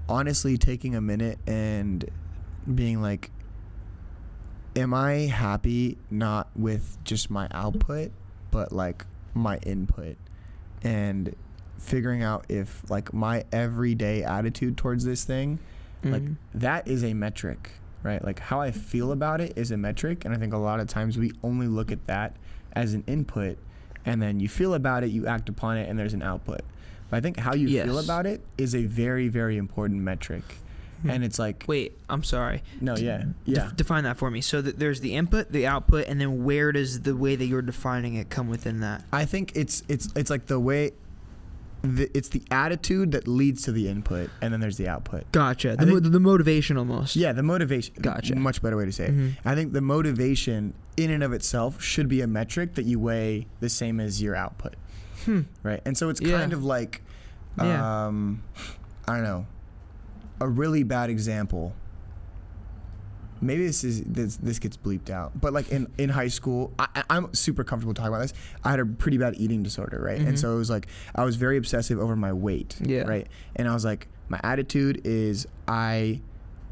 Speaker 2: honestly taking a minute and being like, am I happy not with just my output, but like my input? And figuring out if like my everyday attitude towards this thing, like that is a metric, right? Like how I feel about it is a metric. And I think a lot of times we only look at that as an input, and then you feel about it, you act upon it, and there's an output. But I think how you feel about it is a very, very important metric. And it's like... Wait,
Speaker 1: I'm sorry.
Speaker 2: No, yeah.
Speaker 1: Define that for me. So there's the input, the output, and then where does the way that you're defining it come within that?
Speaker 2: I think it's like the way... it's the attitude that leads to the input, and then there's the output.
Speaker 1: Gotcha. The motivation almost.
Speaker 2: Yeah, the motivation.
Speaker 1: Gotcha.
Speaker 2: Much better way to say it. I think the motivation in and of itself should be a metric that you weigh the same as your output. Right? And so it's kind of like, I don't know, a really bad example. Maybe this gets bleeped out, but like in high school, I'm super comfortable talking about this. I had a pretty bad eating disorder, right? And so it was like I was very obsessive over my weight, right? And I was like, my attitude is I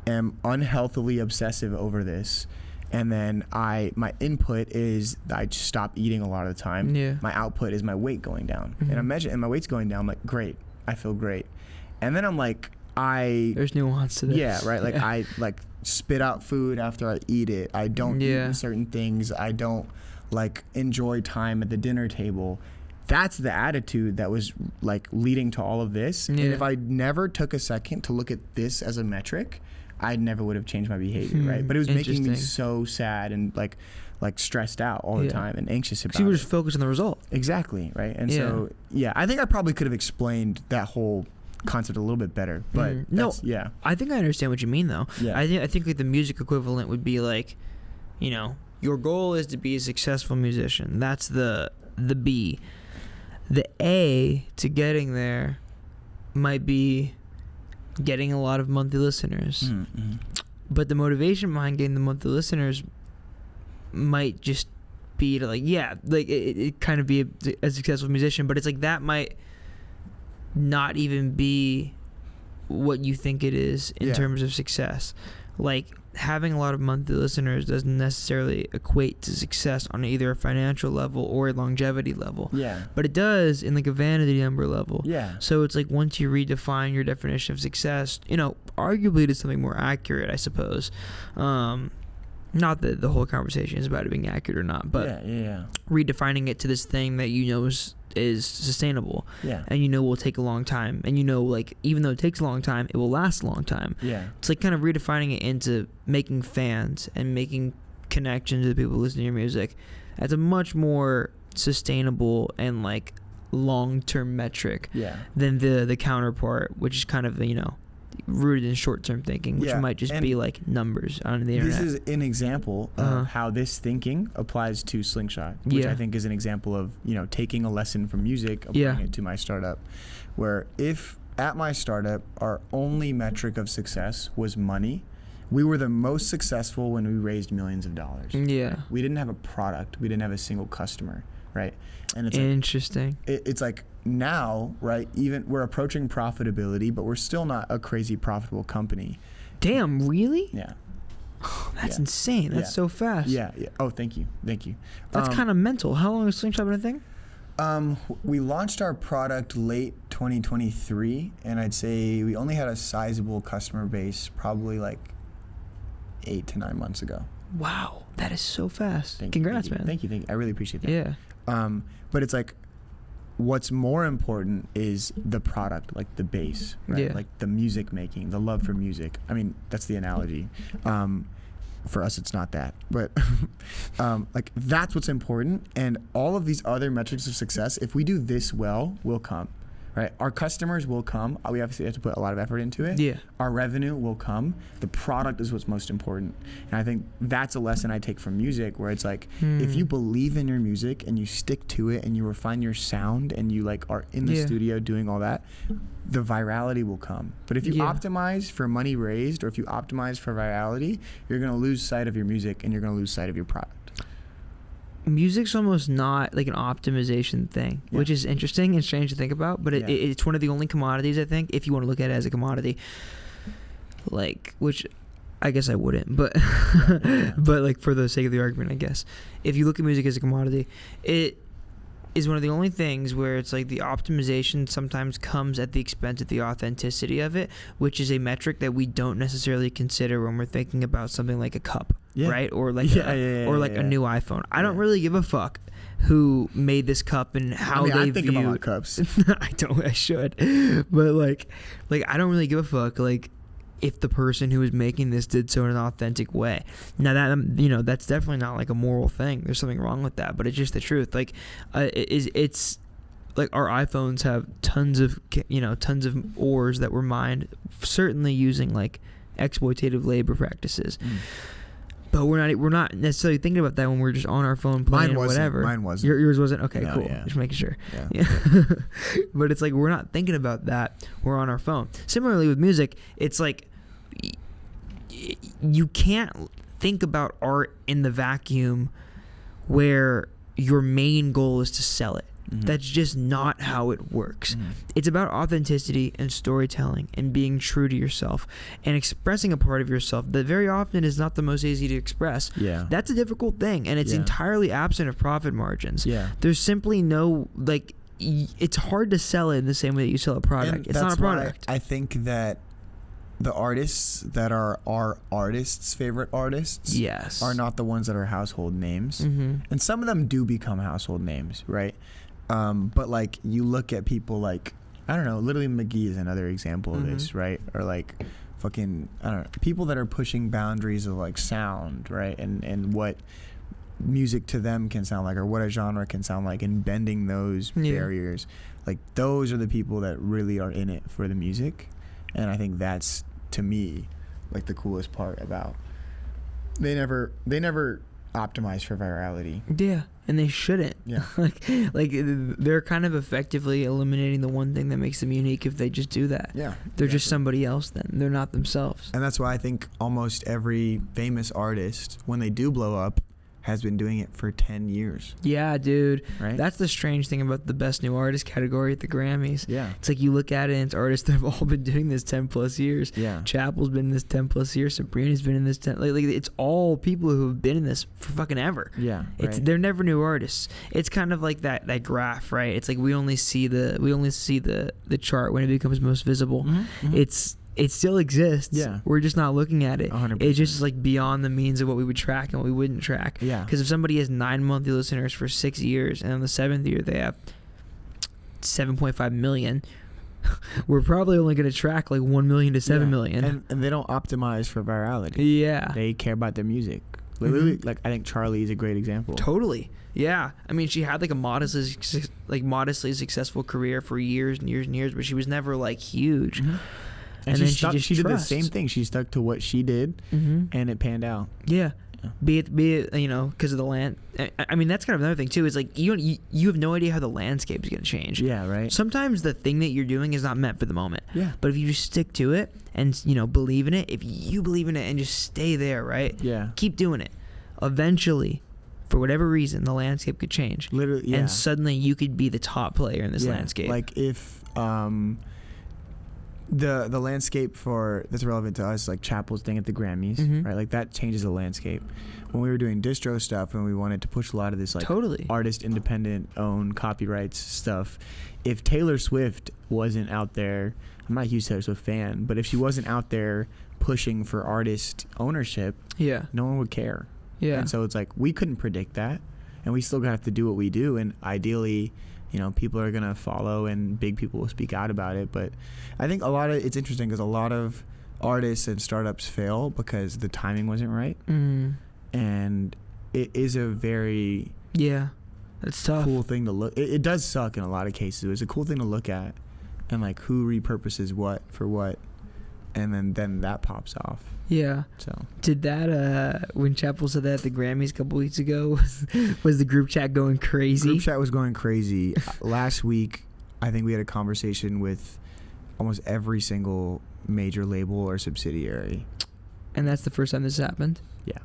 Speaker 2: am unhealthily obsessive over this, and then my input is I just stop eating a lot of the time. My output is my weight going down, and I'm measuring, and my weight's going down. I'm like, great, I feel great, and then I'm like, there's
Speaker 1: nuance to this.
Speaker 2: Yeah, right. Like I like spit out food after I eat it. I don't eat certain things. I don't like enjoy time at the dinner table. That's the attitude that was like leading to all of this. And if I never took a second to look at this as a metric, I never would have changed my behavior, right? But it was making me so sad and like stressed out all the time and anxious about it.
Speaker 1: You were just focused on the result.
Speaker 2: Exactly, right? And so, I think I probably could have explained that whole concept a little bit better. But
Speaker 1: no,
Speaker 2: yeah,
Speaker 1: I think I understand what you mean though.
Speaker 2: Yeah.
Speaker 1: I think like the music equivalent would be like, you know, your goal is to be a successful musician. That's the B. The A to getting there might be getting a lot of monthly listeners. But the motivation behind getting the monthly listeners might just be to like, yeah, like it kind of be a successful musician, but it's like that might not even be what you think it is in terms of success. Like having a lot of monthly listeners doesn't necessarily equate to success on either a financial level or a longevity level.
Speaker 2: Yeah.
Speaker 1: But it does in like a vanity number level.
Speaker 2: Yeah.
Speaker 1: So it's like once you redefine your definition of success, you know, arguably it is something more accurate, I suppose. Not that the whole conversation is about it being accurate or not, but redefining it to this thing that you know is sustainable, and you know will take a long time, and you know, like, even though it takes a long time, it will last a long time. It's like kind of redefining it into making fans and making connections with people who listen to your music. That's a much more sustainable and like long-term metric than the counterpart, which is kind of, you know, rooted in short-term thinking, which might just be like numbers on the internet.
Speaker 2: This is an example of how this thinking applies to Slingshot, which I think is an example of, you know, taking a lesson from music, applying it to my startup, where if at my startup our only metric of success was money, we were the most successful when we raised millions of dollars. We didn't have a product, we didn't have a single customer, right? And it's
Speaker 1: interesting.
Speaker 2: Like, it's like now, right, even we're approaching profitability, but we're still not a crazy profitable company.
Speaker 1: Damn, really?
Speaker 2: Yeah.
Speaker 1: That's insane. That's so fast.
Speaker 2: Yeah. Oh, thank you.
Speaker 1: That's kind of mental. How long has Slingshot been a thing?
Speaker 2: We launched our product late 2023, and I'd say we only had a sizable customer base probably like 8 to 9 months ago.
Speaker 1: Wow, that is so fast. Congrats, man.
Speaker 2: Thank you. I really appreciate that.
Speaker 1: Yeah.
Speaker 2: But it's like, what's more important is the product, like the base, right? Like the music making, the love for music. I mean, that's the analogy. For us, it's not that, but like that's what's important. And all of these other metrics of success, if we do this well, will come. Right, our customers will come. We obviously have to put a lot of effort into it. Our revenue will come. The product is what's most important, and I think that's a lesson I take from music, where it's like, if you believe in your music and you stick to it and you refine your sound and you like are in the studio doing all that, the virality will come. But if you optimize for money raised, or if you optimize for virality, you're gonna lose sight of your music and you're gonna lose sight of your product.
Speaker 1: Music's almost not like an optimization thing, which is interesting and strange to think about, but it's one of the only commodities, I think, if you want to look at it as a commodity, like, which I guess I wouldn't, but but like for the sake of the argument, I guess, if you look at music as a commodity, it is one of the only things where it's like the optimization sometimes comes at the expense of the authenticity of it, which is a metric that we don't necessarily consider when we're thinking about something like a cup, right? Or like a new iPhone. I don't really give a fuck who made this cup and how they
Speaker 2: think about my cups.
Speaker 1: I don't. I should, but like I don't really give a fuck. Like, if the person who was making this did so in an authentic way. Now that, you know, that's definitely not like a moral thing. There's something wrong with that, but it's just the truth. Like, it's like our iPhones have tons of ores that were mined, certainly using like exploitative labor practices. But we're not necessarily thinking about that when we're just on our phone playing or whatever.
Speaker 2: Mine wasn't.
Speaker 1: Yours wasn't? Okay,
Speaker 2: No,
Speaker 1: cool.
Speaker 2: yeah.
Speaker 1: Just making sure.
Speaker 2: Yeah.
Speaker 1: But it's like we're not thinking about that. We're on our phone. Similarly with music, it's like you can't think about art in the vacuum where your main goal is to sell it. That's just not how it works. It's about authenticity and storytelling and being true to yourself and expressing a part of yourself that very often is not the most easy to express. That's a difficult thing, and it's entirely absent of profit margins. There's simply no, like, it's hard to sell it in the same way that you sell a product.
Speaker 2: And
Speaker 1: it's not a product.
Speaker 2: I think that the artists that are our artists' favorite artists are not the ones that are household names. And some of them do become household names, right? But like, you look at people like, I don't know, literally McGee is another example of this, right? Or like fucking, I don't know, people that are pushing boundaries of like sound, right? And what music to them can sound like, or what a genre can sound like, and bending those barriers. Like, those are the people that really are in it for the music. And I think that's, to me, like the coolest part about, they never optimize for virality.
Speaker 1: Yeah, and they shouldn't.
Speaker 2: Yeah.
Speaker 1: like they're kind of effectively eliminating the one thing that makes them unique if they just do that.
Speaker 2: Yeah.
Speaker 1: They're just somebody else then. They're not themselves.
Speaker 2: And that's why I think almost every famous artist, when they do blow up, has been doing it for 10 years.
Speaker 1: Yeah, dude.
Speaker 2: Right?
Speaker 1: That's the strange thing about the Best New Artist category at the Grammys.
Speaker 2: Yeah.
Speaker 1: It's like you look at it and it's artists that have all been doing this 10 plus years.
Speaker 2: Yeah.
Speaker 1: Chapel's been in this 10 plus years. Sabrina's been in this 10. Like it's all people who have been in this for fucking ever.
Speaker 2: Yeah. Right.
Speaker 1: They're never new artists. It's kind of like that graph, right? It's like we only see the chart when it becomes most visible.
Speaker 2: Mm-hmm.
Speaker 1: It still exists.
Speaker 2: Yeah.
Speaker 1: We're just not looking at it.
Speaker 2: 100%.
Speaker 1: It's just like beyond the means of what we would track and what we wouldn't track.
Speaker 2: Yeah.
Speaker 1: Because if somebody has 9 monthly listeners for 6 years and on the 7th year they have 7.5 million, we're probably only going to track like 1 million to 7 million.
Speaker 2: And they don't optimize for virality.
Speaker 1: Yeah.
Speaker 2: They care about their music. Literally, like, I think Charlie is a great example.
Speaker 1: Totally. Yeah. I mean, she had like a modestly successful career for years and years and years, but she was never like huge.
Speaker 2: Mm-hmm. And
Speaker 1: then
Speaker 2: she did the same thing. She stuck to what she did, and it panned out.
Speaker 1: Yeah. Be it because of the land. I mean, that's kind of another thing too. Is like you have no idea how the landscape is going to change.
Speaker 2: Yeah, right.
Speaker 1: Sometimes the thing that you're doing is not meant for the moment.
Speaker 2: Yeah.
Speaker 1: But if you just stick to it and believe in it, if you believe in it and just stay there, right?
Speaker 2: Yeah.
Speaker 1: Keep doing it. Eventually, for whatever reason, the landscape could change.
Speaker 2: Literally, yeah.
Speaker 1: And suddenly you could be the top player in this landscape.
Speaker 2: Like if the landscape that's relevant to us, like Chapel's thing at the Grammys, right? Like that changes the landscape. When we were doing distro stuff and we wanted to push a lot of this like artist independent owned copyrights stuff, if Taylor Swift wasn't out there, I'm not a huge Taylor Swift fan, but if she wasn't out there pushing for artist ownership, no one would care. Yeah. And so it's like we couldn't predict that, and we still have to do what we do, and ideally, people are going to follow and big people will speak out about it. But I think it's interesting because a lot of artists and startups fail because the timing wasn't right. And it is a very
Speaker 1: that's tough.
Speaker 2: Cool thing to look. It does suck in a lot of cases. It's a cool thing to look at and like who repurposes what for what. And then that pops off. Yeah. So
Speaker 1: did that when Chapel said that at the Grammys a couple weeks ago, was the group chat going crazy?
Speaker 2: Group chat was going crazy. Last week, I think we had a conversation with almost every single major label or subsidiary.
Speaker 1: And that's the first time this happened?
Speaker 2: Yeah.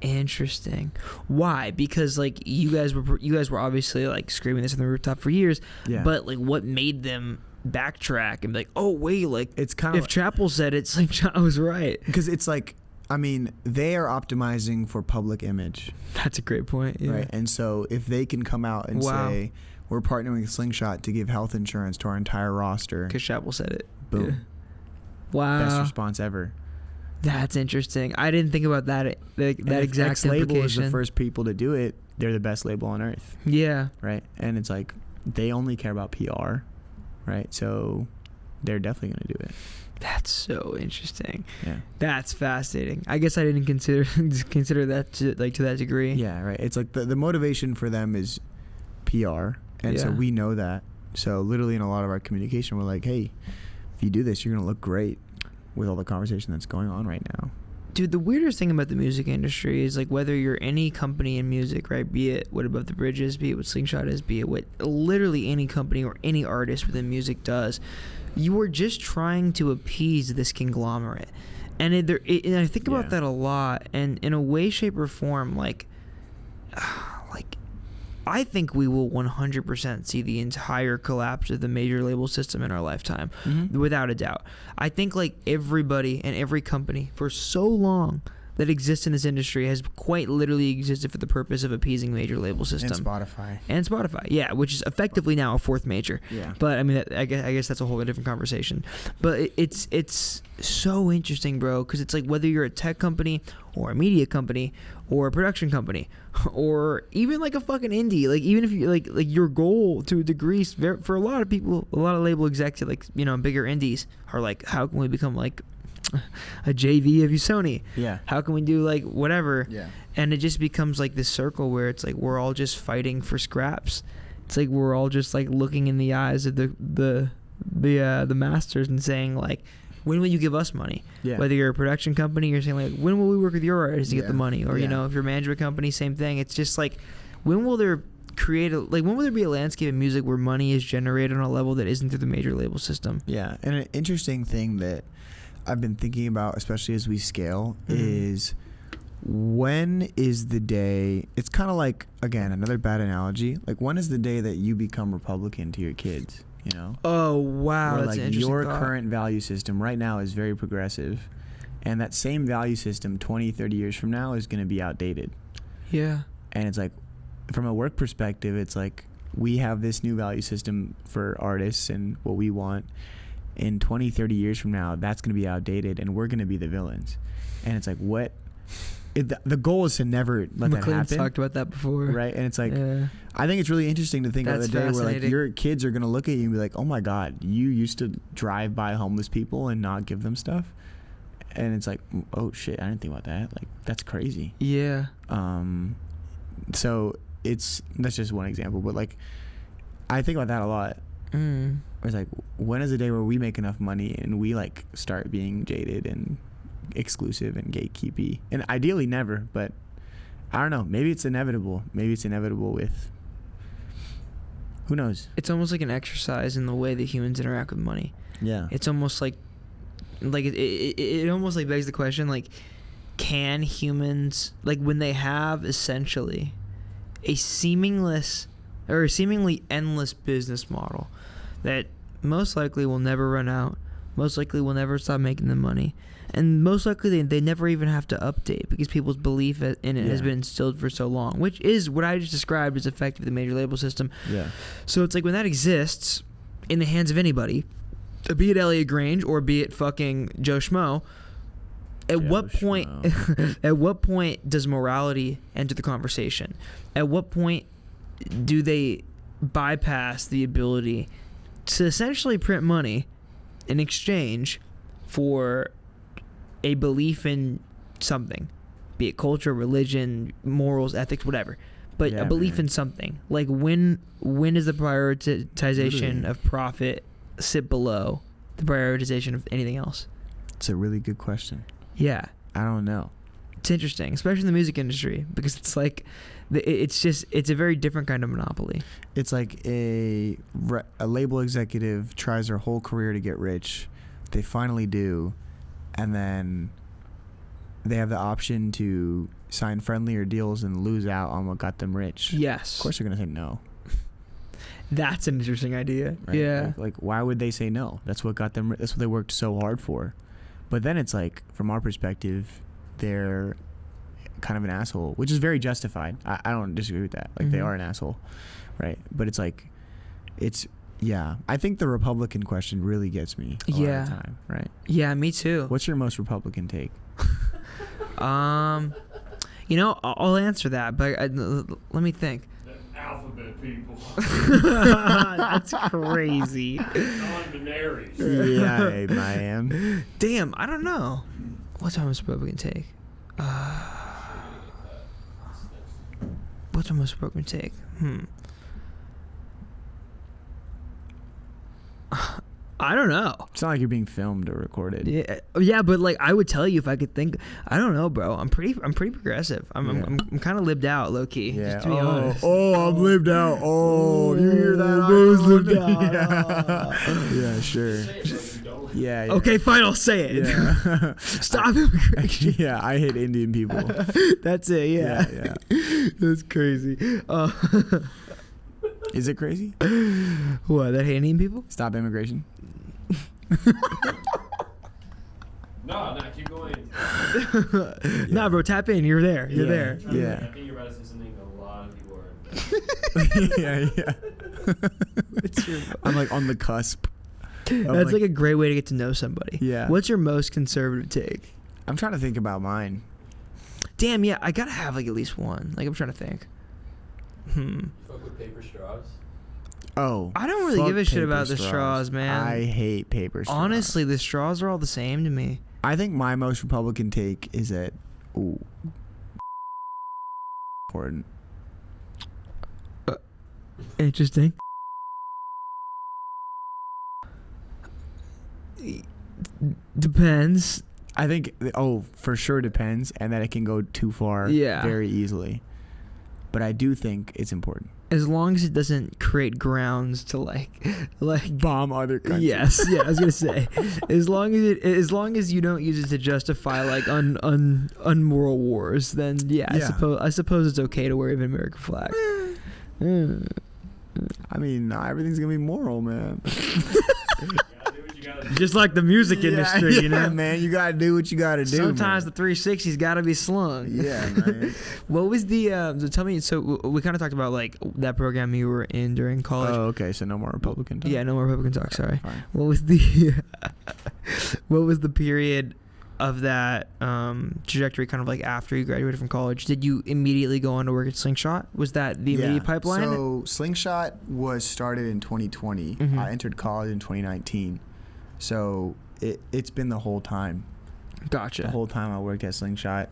Speaker 1: Interesting. Why? Because like you guys were obviously like screaming this on the rooftop for years. Yeah. But like what made them backtrack and be like, oh wait, like
Speaker 2: it's kind of
Speaker 1: if Chapel said it, Slingshot was right?
Speaker 2: Because it's like, I mean, they are optimizing for public image.
Speaker 1: That's a great point. Yeah.
Speaker 2: Right. And so if they can come out and say we're partnering with Slingshot to give health insurance to our entire roster
Speaker 1: because Chapel said it,
Speaker 2: boom. Yeah.
Speaker 1: Wow.
Speaker 2: Best response ever.
Speaker 1: That's interesting. I didn't think about that exact
Speaker 2: X label is the first people to do it. They're the best label on earth.
Speaker 1: Yeah.
Speaker 2: Right. And it's like they only care about PR. Right, so they're definitely going to do it.
Speaker 1: That's so interesting.
Speaker 2: Yeah,
Speaker 1: that's fascinating. I guess I didn't consider that to that degree.
Speaker 2: Yeah, right. It's like the motivation for them is PR, and so we know that. So literally, in a lot of our communication, we're like, "Hey, if you do this, you're going to look great with all the conversation that's going on right now."
Speaker 1: Dude, the weirdest thing about the music industry is like whether you're any company in music, right? Be it what Above the Bridge is, be it what Slingshot is, be it what literally any company or any artist within music does, you are just trying to appease this conglomerate. And and I think about that a lot. And in a way, shape, or form, like I think we will 100% see the entire collapse of the major label system in our lifetime, without a doubt. I think like everybody and every company for so long that exists in this industry has quite literally existed for the purpose of appeasing major label system. And Spotify, yeah, which is effectively now a fourth major.
Speaker 2: Yeah.
Speaker 1: But I mean, I guess that's a whole different conversation. But it's so interesting, bro, because it's like whether you're a tech company or a media company or a production company or even like a fucking indie, like even if you like your goal to a degree for a lot of people, a lot of label execs, like bigger indies are like, how can we become like a JV of Sony?
Speaker 2: Yeah.
Speaker 1: How can we do like whatever?
Speaker 2: Yeah.
Speaker 1: And it just becomes like this circle where it's like we're all just fighting for scraps. It's like we're all just like looking in the eyes of the masters and saying like, when will you give us money?
Speaker 2: Yeah.
Speaker 1: Whether you're a production company, you're saying like, when will we work with your artists to get the money? Or
Speaker 2: Yeah.
Speaker 1: you know, if you're a management company, same thing. It's just like, when will there be a landscape of music where money is generated on a level that isn't through the major label system?
Speaker 2: Yeah, and an interesting thing that I've been thinking about, especially as we scale, is when is the day, it's kind of like, again, another bad analogy, like when is the day that you become Republican to your kids, you know?
Speaker 1: Oh, wow.
Speaker 2: Where
Speaker 1: That's
Speaker 2: like
Speaker 1: an interesting
Speaker 2: your
Speaker 1: thought.
Speaker 2: current value system right now is very progressive, and that same value system 20, 30 years from now is going to be outdated.
Speaker 1: Yeah.
Speaker 2: And it's like, from a work perspective, it's like we have this new value system for artists and what we want. In 20, 30 years from now, that's going to be outdated and we're going to be the villains. And it's like, what? The goal is to never let that
Speaker 1: McLean's
Speaker 2: happen.
Speaker 1: talked about that before.
Speaker 2: Right? And it's like,
Speaker 1: Yeah.
Speaker 2: I think it's really interesting to think about the
Speaker 1: That's
Speaker 2: day where like
Speaker 1: fascinating.
Speaker 2: your kids are going to look at you and be like, oh my God, you used to drive by homeless people and not give them stuff. And it's like, oh shit, I didn't think about that. Like, that's crazy.
Speaker 1: Yeah.
Speaker 2: So that's just one example, but like I think about that a lot. It's like, when is the day where we make enough money and we like start being jaded and exclusive and gatekeepy? And ideally never, but I don't know, maybe it's inevitable with, who knows?
Speaker 1: It's almost like an exercise in the way that humans interact with money.
Speaker 2: Yeah.
Speaker 1: It's almost like it almost like begs the question, like, can humans, like, when they have essentially a seemingly endless business model that most likely will never run out, most likely will never stop making them money, and most likely they never even have to update because people's belief in it has been instilled for so long, which is what I just described as effective the major label system.
Speaker 2: Yeah.
Speaker 1: So it's like, when that exists in the hands of anybody, be it Elliot Grange or be it fucking Joe Schmo, at what point does morality enter the conversation? At what point do they bypass the ability to essentially print money in exchange for a belief in something, be it culture, religion, morals, ethics, whatever, but a belief in something? Like, when does the prioritization of profit sit below the prioritization of anything else?
Speaker 2: It's a really good question.
Speaker 1: Yeah.
Speaker 2: I don't know.
Speaker 1: It's interesting, especially in the music industry, because it's like, it's a very different kind of monopoly.
Speaker 2: It's like a label executive tries their whole career to get rich. They finally do. And then they have the option to sign friendlier deals and lose out on what got them rich.
Speaker 1: Yes.
Speaker 2: Of course they're going to say no.
Speaker 1: That's an interesting idea.
Speaker 2: Right?
Speaker 1: Yeah.
Speaker 2: Like, why would they say no? That's what got them. That's what they worked so hard for. But then it's like, from our perspective, they're kind of an asshole, which is very justified. I don't disagree with that. Like, they are an asshole, right? But it's like, I think the Republican question really gets me a lot of the time, right?
Speaker 1: Yeah, me too.
Speaker 2: What's your most Republican take?
Speaker 1: I'll answer that, but let me think.
Speaker 3: Alphabet people.
Speaker 1: That's crazy.
Speaker 3: Non-binaries.
Speaker 2: Yeah, I am.
Speaker 1: Damn, I don't know. What's my most Republican take? What's my most Republican take? I don't know.
Speaker 2: It's not like you're being filmed or recorded.
Speaker 1: Yeah, but like, I would tell you if I could think. I don't know, bro. I'm pretty progressive. I'm kind of lived out, low key.
Speaker 2: Yeah.
Speaker 1: Just to be honest.
Speaker 2: I'm lived out. Oh, you hear that?
Speaker 1: Bro's lived out.
Speaker 2: Yeah, sure. Yeah.
Speaker 1: Okay, fine. I'll say it.
Speaker 2: Yeah.
Speaker 1: Stop immigration.
Speaker 2: Yeah, I hate Indian people.
Speaker 1: That's it. Yeah. That's crazy.
Speaker 2: Is it crazy?
Speaker 1: What? That hate Indian people?
Speaker 2: Stop immigration.
Speaker 3: No, keep going.
Speaker 1: Nah, bro, tap in. You're there. You're there.
Speaker 2: Yeah.
Speaker 3: I think you're about to say something a lot of people are.
Speaker 2: Yeah. I'm like on the cusp.
Speaker 1: That's like a great way to get to know somebody.
Speaker 2: Yeah.
Speaker 1: What's your most conservative take?
Speaker 2: I'm trying to think about mine.
Speaker 1: Damn, yeah, I gotta have like at least one. Like, I'm trying to think.
Speaker 3: You fuck with paper straws?
Speaker 2: Oh.
Speaker 1: I don't really
Speaker 2: fuck
Speaker 1: give a shit
Speaker 2: paper
Speaker 1: about the straws, man.
Speaker 2: I hate paper straws.
Speaker 1: Honestly, the straws are all the same to me.
Speaker 2: I think my most Republican take is that important.
Speaker 1: Interesting. Depends.
Speaker 2: I think for sure depends, and that it can go too far very easily. But I do think it's important.
Speaker 1: As long as it doesn't create grounds to like
Speaker 2: bomb other countries.
Speaker 1: Yes, I was gonna say, as long as you don't use it to justify like unmoral wars, then I suppose it's okay to wear even American flag.
Speaker 2: I mean, not everything's gonna be moral, man.
Speaker 1: Just like the music industry, you know,
Speaker 2: man. You gotta do what you gotta do.
Speaker 1: Sometimes the 360's gotta be slung.
Speaker 2: Yeah, man.
Speaker 1: What was the? So tell me. So we kind of talked about like that program you were in during college.
Speaker 2: Oh, okay. So no more Republican talk.
Speaker 1: Yeah, no more Republican talk. Sorry.
Speaker 2: Fine.
Speaker 1: What was the? What was the period of that trajectory? Kind of like after you graduated from college, did you immediately go on to work at Slingshot? Was that the immediate pipeline?
Speaker 2: So Slingshot was started in 2020.
Speaker 1: Mm-hmm.
Speaker 2: I entered college in 2019. So it's been the whole time.
Speaker 1: Gotcha.
Speaker 2: The whole time I worked at Slingshot,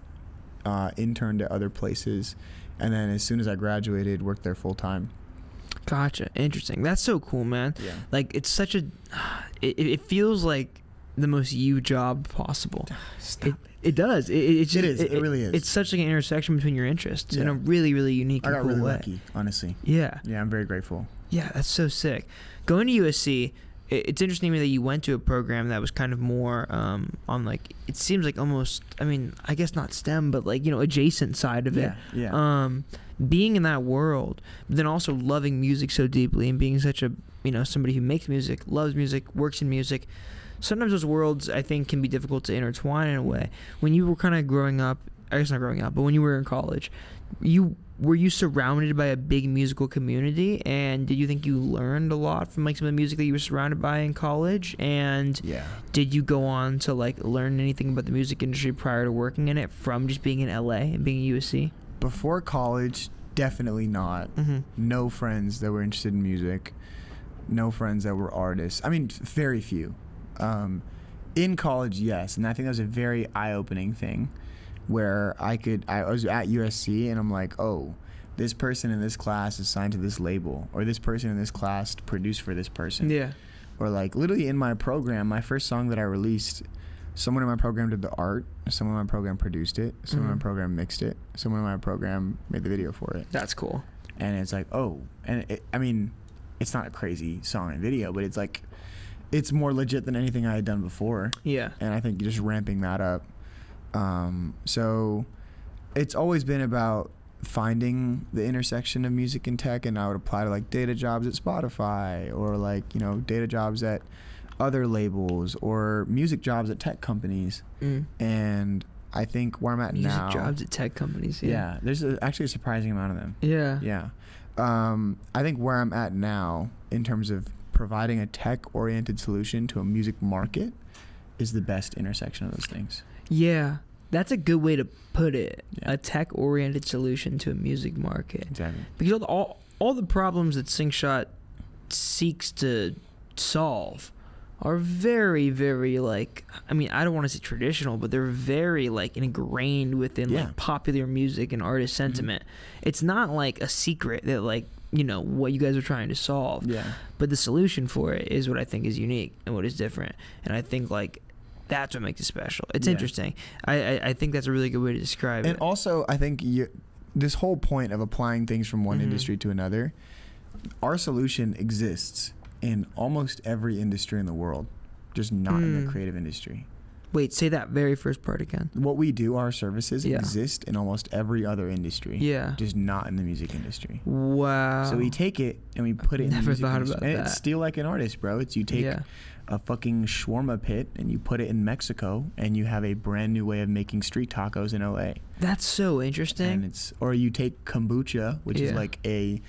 Speaker 2: interned at other places, and then as soon as I graduated, worked there full time.
Speaker 1: Gotcha. Interesting. That's so cool, man.
Speaker 2: Yeah.
Speaker 1: Like it's such a, it feels like the most you job possible.
Speaker 2: Stop
Speaker 1: it does. It
Speaker 2: is. It really is.
Speaker 1: It's such like an intersection between your interests in a really, really unique and cool
Speaker 2: really
Speaker 1: way.
Speaker 2: Lucky, honestly.
Speaker 1: Yeah.
Speaker 2: Yeah, I'm very grateful.
Speaker 1: Yeah, that's so sick. Going to USC, it's interesting to me that you went to a program that was kind of more on like, it seems like almost, I mean, I guess not STEM, but like, you know, adjacent side of it.
Speaker 2: Yeah.
Speaker 1: Being in that world, but then also loving music so deeply and being such a, you know, somebody who makes music, loves music, works in music. Sometimes those worlds, I think, can be difficult to intertwine in a way. When you were kind of growing up, I guess not growing up, but when you were in college, were you surrounded by a big musical community, and did you think you learned a lot from like some of the music that you were surrounded by in college? And did you go on to like learn anything about the music industry prior to working in it from just being in LA and being at USC?
Speaker 2: Before college, definitely not.
Speaker 1: Mm-hmm.
Speaker 2: No friends that were interested in music. No friends that were artists. I mean, very few. In college, yes, and I think that was a very eye-opening thing, where I was at USC and I'm like, oh, this person in this class is signed to this label, or this person in this class produced for this person.
Speaker 1: Yeah.
Speaker 2: Or like literally in my program, my first song that I released, someone in my program did the art, someone in my program produced it, someone in my program mixed it, someone in my program made the video for it.
Speaker 1: That's cool.
Speaker 2: And it's like, oh, and I mean, it's not a crazy song and video, but it's like, it's more legit than anything I had done before.
Speaker 1: Yeah.
Speaker 2: And I think just ramping that up. So it's always been about finding the intersection of music and tech, and I would apply to like data jobs at Spotify, or like, you know, data jobs at other labels, or music jobs at tech companies. And I think where I'm at now,
Speaker 1: music jobs at tech companies.
Speaker 2: Yeah, there's actually a surprising amount of them.
Speaker 1: Yeah.
Speaker 2: I think where I'm at now in terms of providing a tech-oriented solution to a music market is the best intersection of those things.
Speaker 1: Yeah, that's a good way to put it. Yeah. A tech-oriented solution to a music market.
Speaker 2: Exactly.
Speaker 1: Because all the problems that Slingshot seeks to solve are very, very like, I mean, I don't want to say traditional, but they're very like ingrained within like popular music and artist sentiment. It's not like a secret that like, you know, what you guys are trying to solve. Yeah. But the solution for it is what I think is unique and what is different. And I think like that's what makes it special. It's interesting. I think that's a really good way to describe it.
Speaker 2: And also, I think this whole point of applying things from one industry to another, our solution exists in almost every industry in the world, just not in the creative industry.
Speaker 1: Wait, say that very first part again.
Speaker 2: What we do, our services exist in almost every other industry. Yeah. Just not in the music industry.
Speaker 1: Wow.
Speaker 2: So we take it and we put it in the music industry.
Speaker 1: Never thought about that.
Speaker 2: It's still like an artist, bro. It's you take a fucking shawarma pit and you put it in Mexico and you have a brand new way of making street tacos in LA.
Speaker 1: That's so interesting.
Speaker 2: And or you take kombucha, which is like a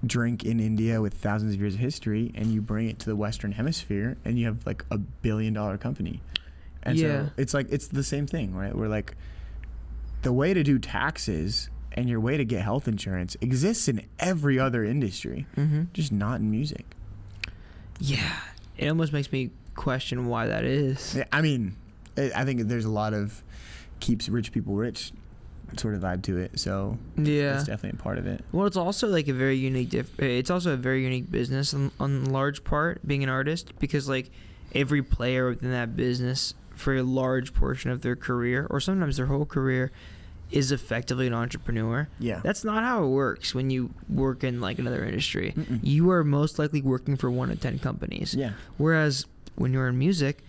Speaker 2: drink in India with thousands of years of history, and you bring it to the Western Hemisphere and you have like $1 billion company. And so it's like, it's the same thing, right? We're like, the way to do taxes and your way to get health insurance exists in every other industry, just not in music.
Speaker 1: Yeah. It almost makes me question why that is.
Speaker 2: Yeah, I mean, I think there's a lot of keeps rich people rich sort of vibe to it. So
Speaker 1: yeah,
Speaker 2: that's definitely a part of it.
Speaker 1: Well, it's also like a very unique. It's also a very unique business on large part, being an artist, because like every player within that business for a large portion of their career, or sometimes their whole career, is effectively an entrepreneur.
Speaker 2: Yeah.
Speaker 1: That's not how it works when you work in like another industry.
Speaker 2: Mm-mm.
Speaker 1: You are most likely working for 1 of 10 companies.
Speaker 2: Yeah.
Speaker 1: Whereas when you're in music,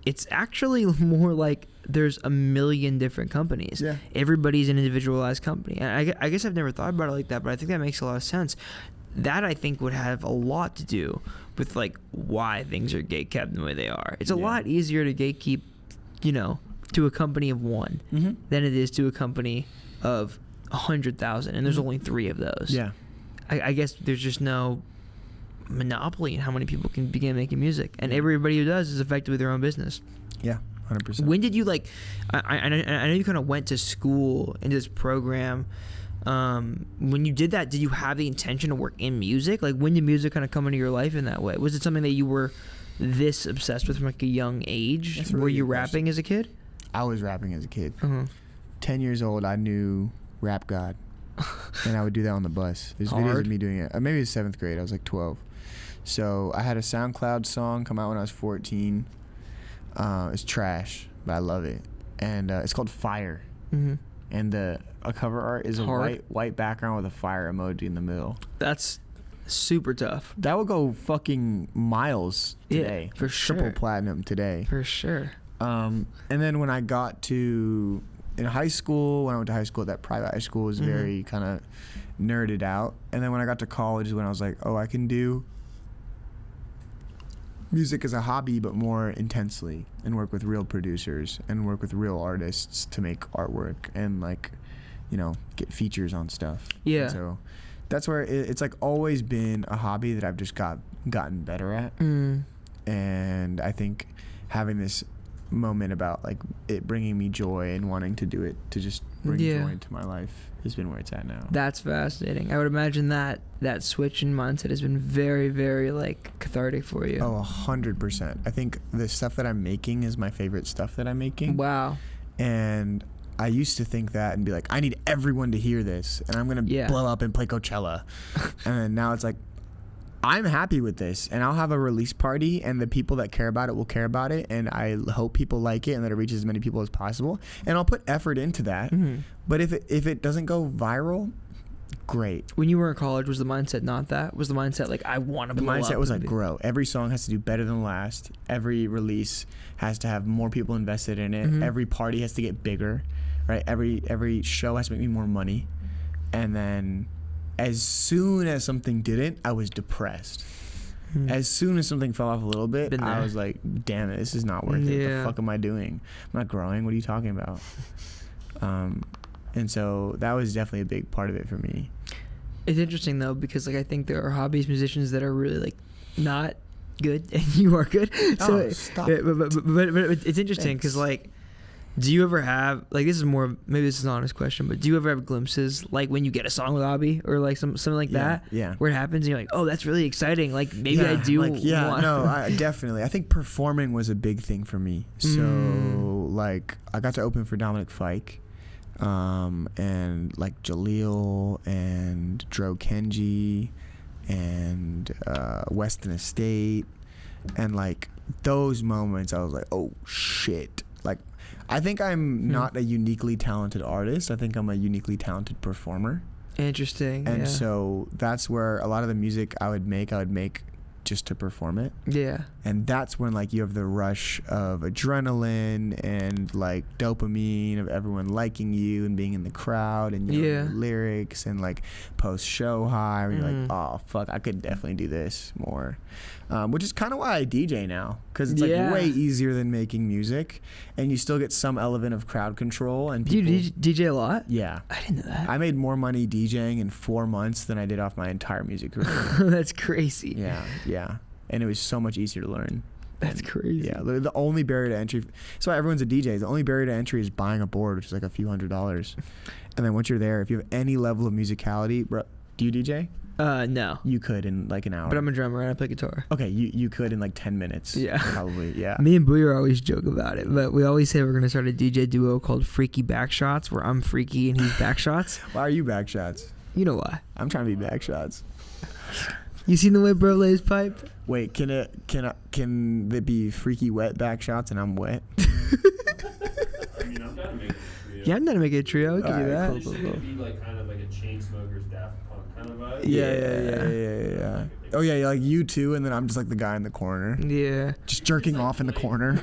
Speaker 1: it's actually more like there's a million different companies.
Speaker 2: Yeah.
Speaker 1: Everybody's an individualized company. And I guess I've never thought about it like that, but I think that makes a lot of sense. That I think would have a lot to do with like why things are gatekept the way they are. It's a lot easier to gatekeep, to a company of 1 than it is to a company of 100,000, and there's only 3 of those.
Speaker 2: Yeah.
Speaker 1: I guess there's just no monopoly in how many people can begin making music, and everybody who does is effectively their own business.
Speaker 2: Yeah, 100%.
Speaker 1: When did you I know you kind of went to school into this program. When you did that, did you have the intention to work in music? Like, when did music kind of come into your life in that way? Was it something that you were this obsessed with from like a young age? Were you rapping as a kid?
Speaker 2: I was rapping as a kid. 10 years old, I knew Rap God, and I would do that on the bus. There's videos of me doing it. Maybe it was 7th grade. I was like 12. So I had a SoundCloud song come out when I was 14. It's trash, but I love it, and it's called Fire. And a cover art is a white background with a fire emoji in the middle.
Speaker 1: That's super tough.
Speaker 2: That would go fucking miles today.
Speaker 1: Yeah, for sure.
Speaker 2: Triple platinum today.
Speaker 1: For sure.
Speaker 2: And then when I got to in high school, when I went to high school, that private high school was very kind of nerded out. And then when I got to college is when I was like, oh, I can do music as a hobby, but more intensely, and work with real producers and work with real artists to make artwork and like, get features on stuff.
Speaker 1: Yeah.
Speaker 2: And so that's where it's like always been a hobby that I've just gotten better at. And I think having this moment about like it bringing me joy and wanting to do it to just bring joy into my life has been where it's at now.
Speaker 1: That's fascinating. I would imagine that switch in mindset has been very, very like cathartic for you.
Speaker 2: Oh, 100%. I think the stuff that I'm making is my favorite stuff that I'm making.
Speaker 1: Wow.
Speaker 2: And I used to think that and be like, I need everyone to hear this, and I'm gonna blow up and play Coachella. And then now it's like, I'm happy with this, and I'll have a release party, and the people that care about it will care about it, and I hope people like it and that it reaches as many people as possible, and I'll put effort into that. But if it doesn't go viral, great.
Speaker 1: When you were in college, was the mindset not that? Was the mindset like, I want to blow up?
Speaker 2: The mindset was like, grow. Every song has to do better than last. Every release has to have more people invested in it. Every party has to get bigger, right? Every show has to make me more money. And then as soon as something didn't, I was depressed. As soon as something fell off a little bit, I was like, damn it, this is not worth it. What the fuck am I doing? I'm not growing. What are you talking about? And so that was definitely a big part of it for me.
Speaker 1: It's interesting though, because like I think there are hobbies musicians that are really like not good, and you are good. So
Speaker 2: stop.
Speaker 1: But it's interesting because like, do you ever have like, this is more, maybe this is an honest question, but do you ever have glimpses like when you get a song with Abby or like something like that?
Speaker 2: Yeah.
Speaker 1: Where it happens and you're like, oh, that's really exciting. Like maybe I do.
Speaker 2: Like, I definitely. I think performing was a big thing for me. So like I got to open for Dominic Fike, and like Jaleel and Dro Kenji and Weston Estate, and like those moments I was like, oh shit. Like I think I'm not a uniquely talented artist. I think I'm a uniquely talented performer.
Speaker 1: Interesting.
Speaker 2: And so that's where a lot of the music I would make just to perform it.
Speaker 1: Yeah.
Speaker 2: And that's when like you have the rush of adrenaline and like dopamine of everyone liking you and being in the crowd and your lyrics and like post show high where you're like, oh fuck, I could definitely do this more. Which is kind of why I DJ now, because it's like way easier than making music, and you still get some element of crowd control. And people,
Speaker 1: do you DJ a lot?
Speaker 2: Yeah.
Speaker 1: I didn't know that.
Speaker 2: I made more money DJing in 4 months than I did off my entire music career.
Speaker 1: That's crazy.
Speaker 2: Yeah. And it was so much easier to learn.
Speaker 1: That's crazy.
Speaker 2: Yeah, the only barrier to entry, that's why everyone's a DJ. The only barrier to entry is buying a board, which is like a few $100s. And then once you're there, if you have any level of musicality, bro, do you DJ?
Speaker 1: No.
Speaker 2: You could in like an hour.
Speaker 1: But I'm a drummer and I play guitar.
Speaker 2: Okay, you could in like 10 minutes.
Speaker 1: Yeah.
Speaker 2: Probably, yeah.
Speaker 1: Me and Booyer always joke about it, but we always say we're going to start a DJ duo called Freaky Backshots, where I'm freaky and he's backshots.
Speaker 2: Why are you backshots?
Speaker 1: You know why.
Speaker 2: I'm trying to be backshots.
Speaker 1: You seen the way bro lays pipe?
Speaker 2: Wait, can there be freaky wet backshots and I'm wet?
Speaker 3: I mean, I'm trying to make it a trio.
Speaker 1: Yeah, I'm not make it a trio. We can do
Speaker 2: Alright,
Speaker 1: that.
Speaker 3: It's just gonna be like kind of like a Chainsmokers Daft Punk kind of vibe.
Speaker 2: Yeah. Oh yeah, like you two, and then I'm just like the guy in the corner,
Speaker 1: Yeah.
Speaker 2: just jerking off in the corner.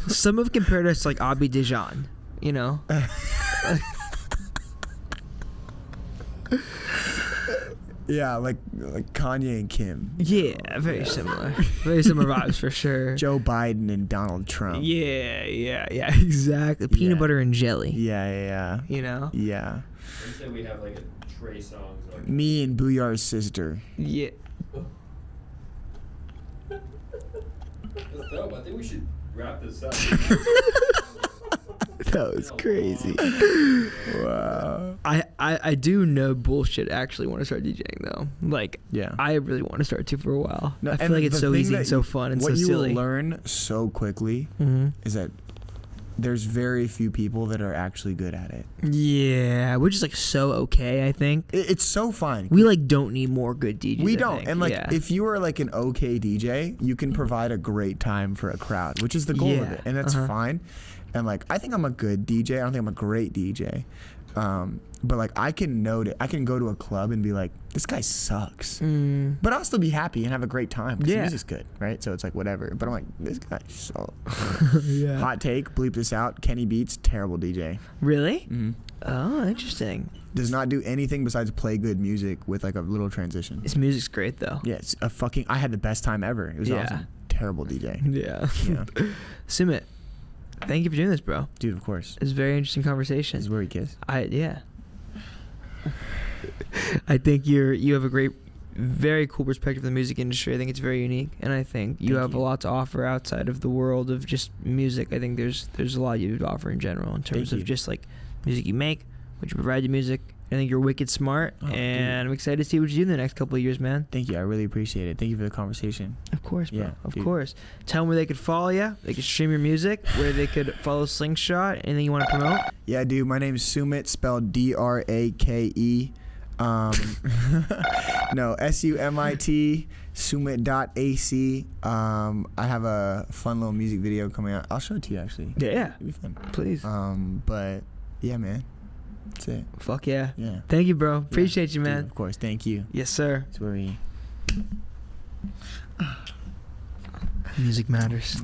Speaker 1: Some have compared us to like Abby Dijon, you know?
Speaker 2: Yeah, like Kanye and Kim.
Speaker 1: Yeah, very similar. Very similar vibes for sure.
Speaker 2: Joe Biden and Donald Trump.
Speaker 1: Yeah, exactly. Peanut
Speaker 2: Yeah.
Speaker 1: butter and jelly.
Speaker 2: Yeah.
Speaker 1: You know?
Speaker 2: Yeah.
Speaker 3: Let's say we have like a Trey Songz. Like,
Speaker 2: Me and Booyar's sister.
Speaker 1: Yeah.
Speaker 3: that's dope. I think we should wrap this up.
Speaker 1: That was crazy.
Speaker 2: Wow.
Speaker 1: I do know bullshit actually want to start DJing though. Like,
Speaker 2: Yeah.
Speaker 1: I really want to start to for a while.
Speaker 2: No,
Speaker 1: I feel
Speaker 2: and
Speaker 1: like it's
Speaker 2: the
Speaker 1: so
Speaker 2: thing
Speaker 1: easy and
Speaker 2: that
Speaker 1: so fun and so
Speaker 2: what you
Speaker 1: silly.
Speaker 2: will learn so quickly is that there's very few people that are actually good at it.
Speaker 1: Yeah, which is like so okay, I think.
Speaker 2: It's so fun.
Speaker 1: We like don't need more good DJs.
Speaker 2: We
Speaker 1: I
Speaker 2: don't.
Speaker 1: think.
Speaker 2: And like
Speaker 1: Yeah.
Speaker 2: if you are like an okay DJ, you can provide a great time for a crowd, which is the goal of
Speaker 1: Yeah,
Speaker 2: it. And that's fine. And like I think I'm a good DJ. I don't think I'm a great DJ. But like I can go to a club and be like, this guy sucks. But I'll still be happy and have a great time. 'Cause the
Speaker 1: Yeah.
Speaker 2: music's good, right? So it's like whatever. But I'm like, this guy sucks.
Speaker 1: Yeah.
Speaker 2: Hot take, bleep this out. Kenny Beats, terrible DJ.
Speaker 1: Really?
Speaker 2: Mm-hmm.
Speaker 1: Oh, interesting.
Speaker 2: Does not do anything besides play good music with like a little transition.
Speaker 1: His music's great though.
Speaker 2: Yeah, it's a fucking. I had the best time ever. It was
Speaker 1: Yeah.
Speaker 2: awesome. Terrible DJ.
Speaker 1: Yeah.
Speaker 2: Yeah,
Speaker 1: Sumit, thank you for doing this, bro.
Speaker 2: dude. Of course.
Speaker 1: It's a very interesting conversation.
Speaker 2: This is where we kiss.
Speaker 1: Yeah. I think you have a great, very cool perspective of the music industry. I think it's very unique, and I think you have a lot to offer outside of the world of just music. I think there's a lot you to offer in general in terms of just like music you make, what you provide to music. I think you're wicked smart, and I'm excited to see what you do in the next couple of years, man.
Speaker 2: Thank you. I really appreciate it. Thank you for the conversation.
Speaker 1: Of course, bro.
Speaker 2: Yeah,
Speaker 1: of
Speaker 2: dude.
Speaker 1: course. Tell them where they could follow you. They could stream your music. Where they could follow Slingshot. Anything you want to promote?
Speaker 2: Yeah, dude. My name's Sumit, spelled Drake. No, Sumit, Sumit.ac. I have a fun little music video coming out. I'll show it to you actually.
Speaker 1: Yeah.
Speaker 2: It'll be fun.
Speaker 1: Please.
Speaker 2: But yeah, man. That's it.
Speaker 1: Fuck yeah.
Speaker 2: Yeah.
Speaker 1: Thank you, bro. Appreciate you,
Speaker 2: Dude,
Speaker 1: man.
Speaker 2: of course. Thank you.
Speaker 1: Yes, sir.
Speaker 2: That's where we.
Speaker 1: Music matters.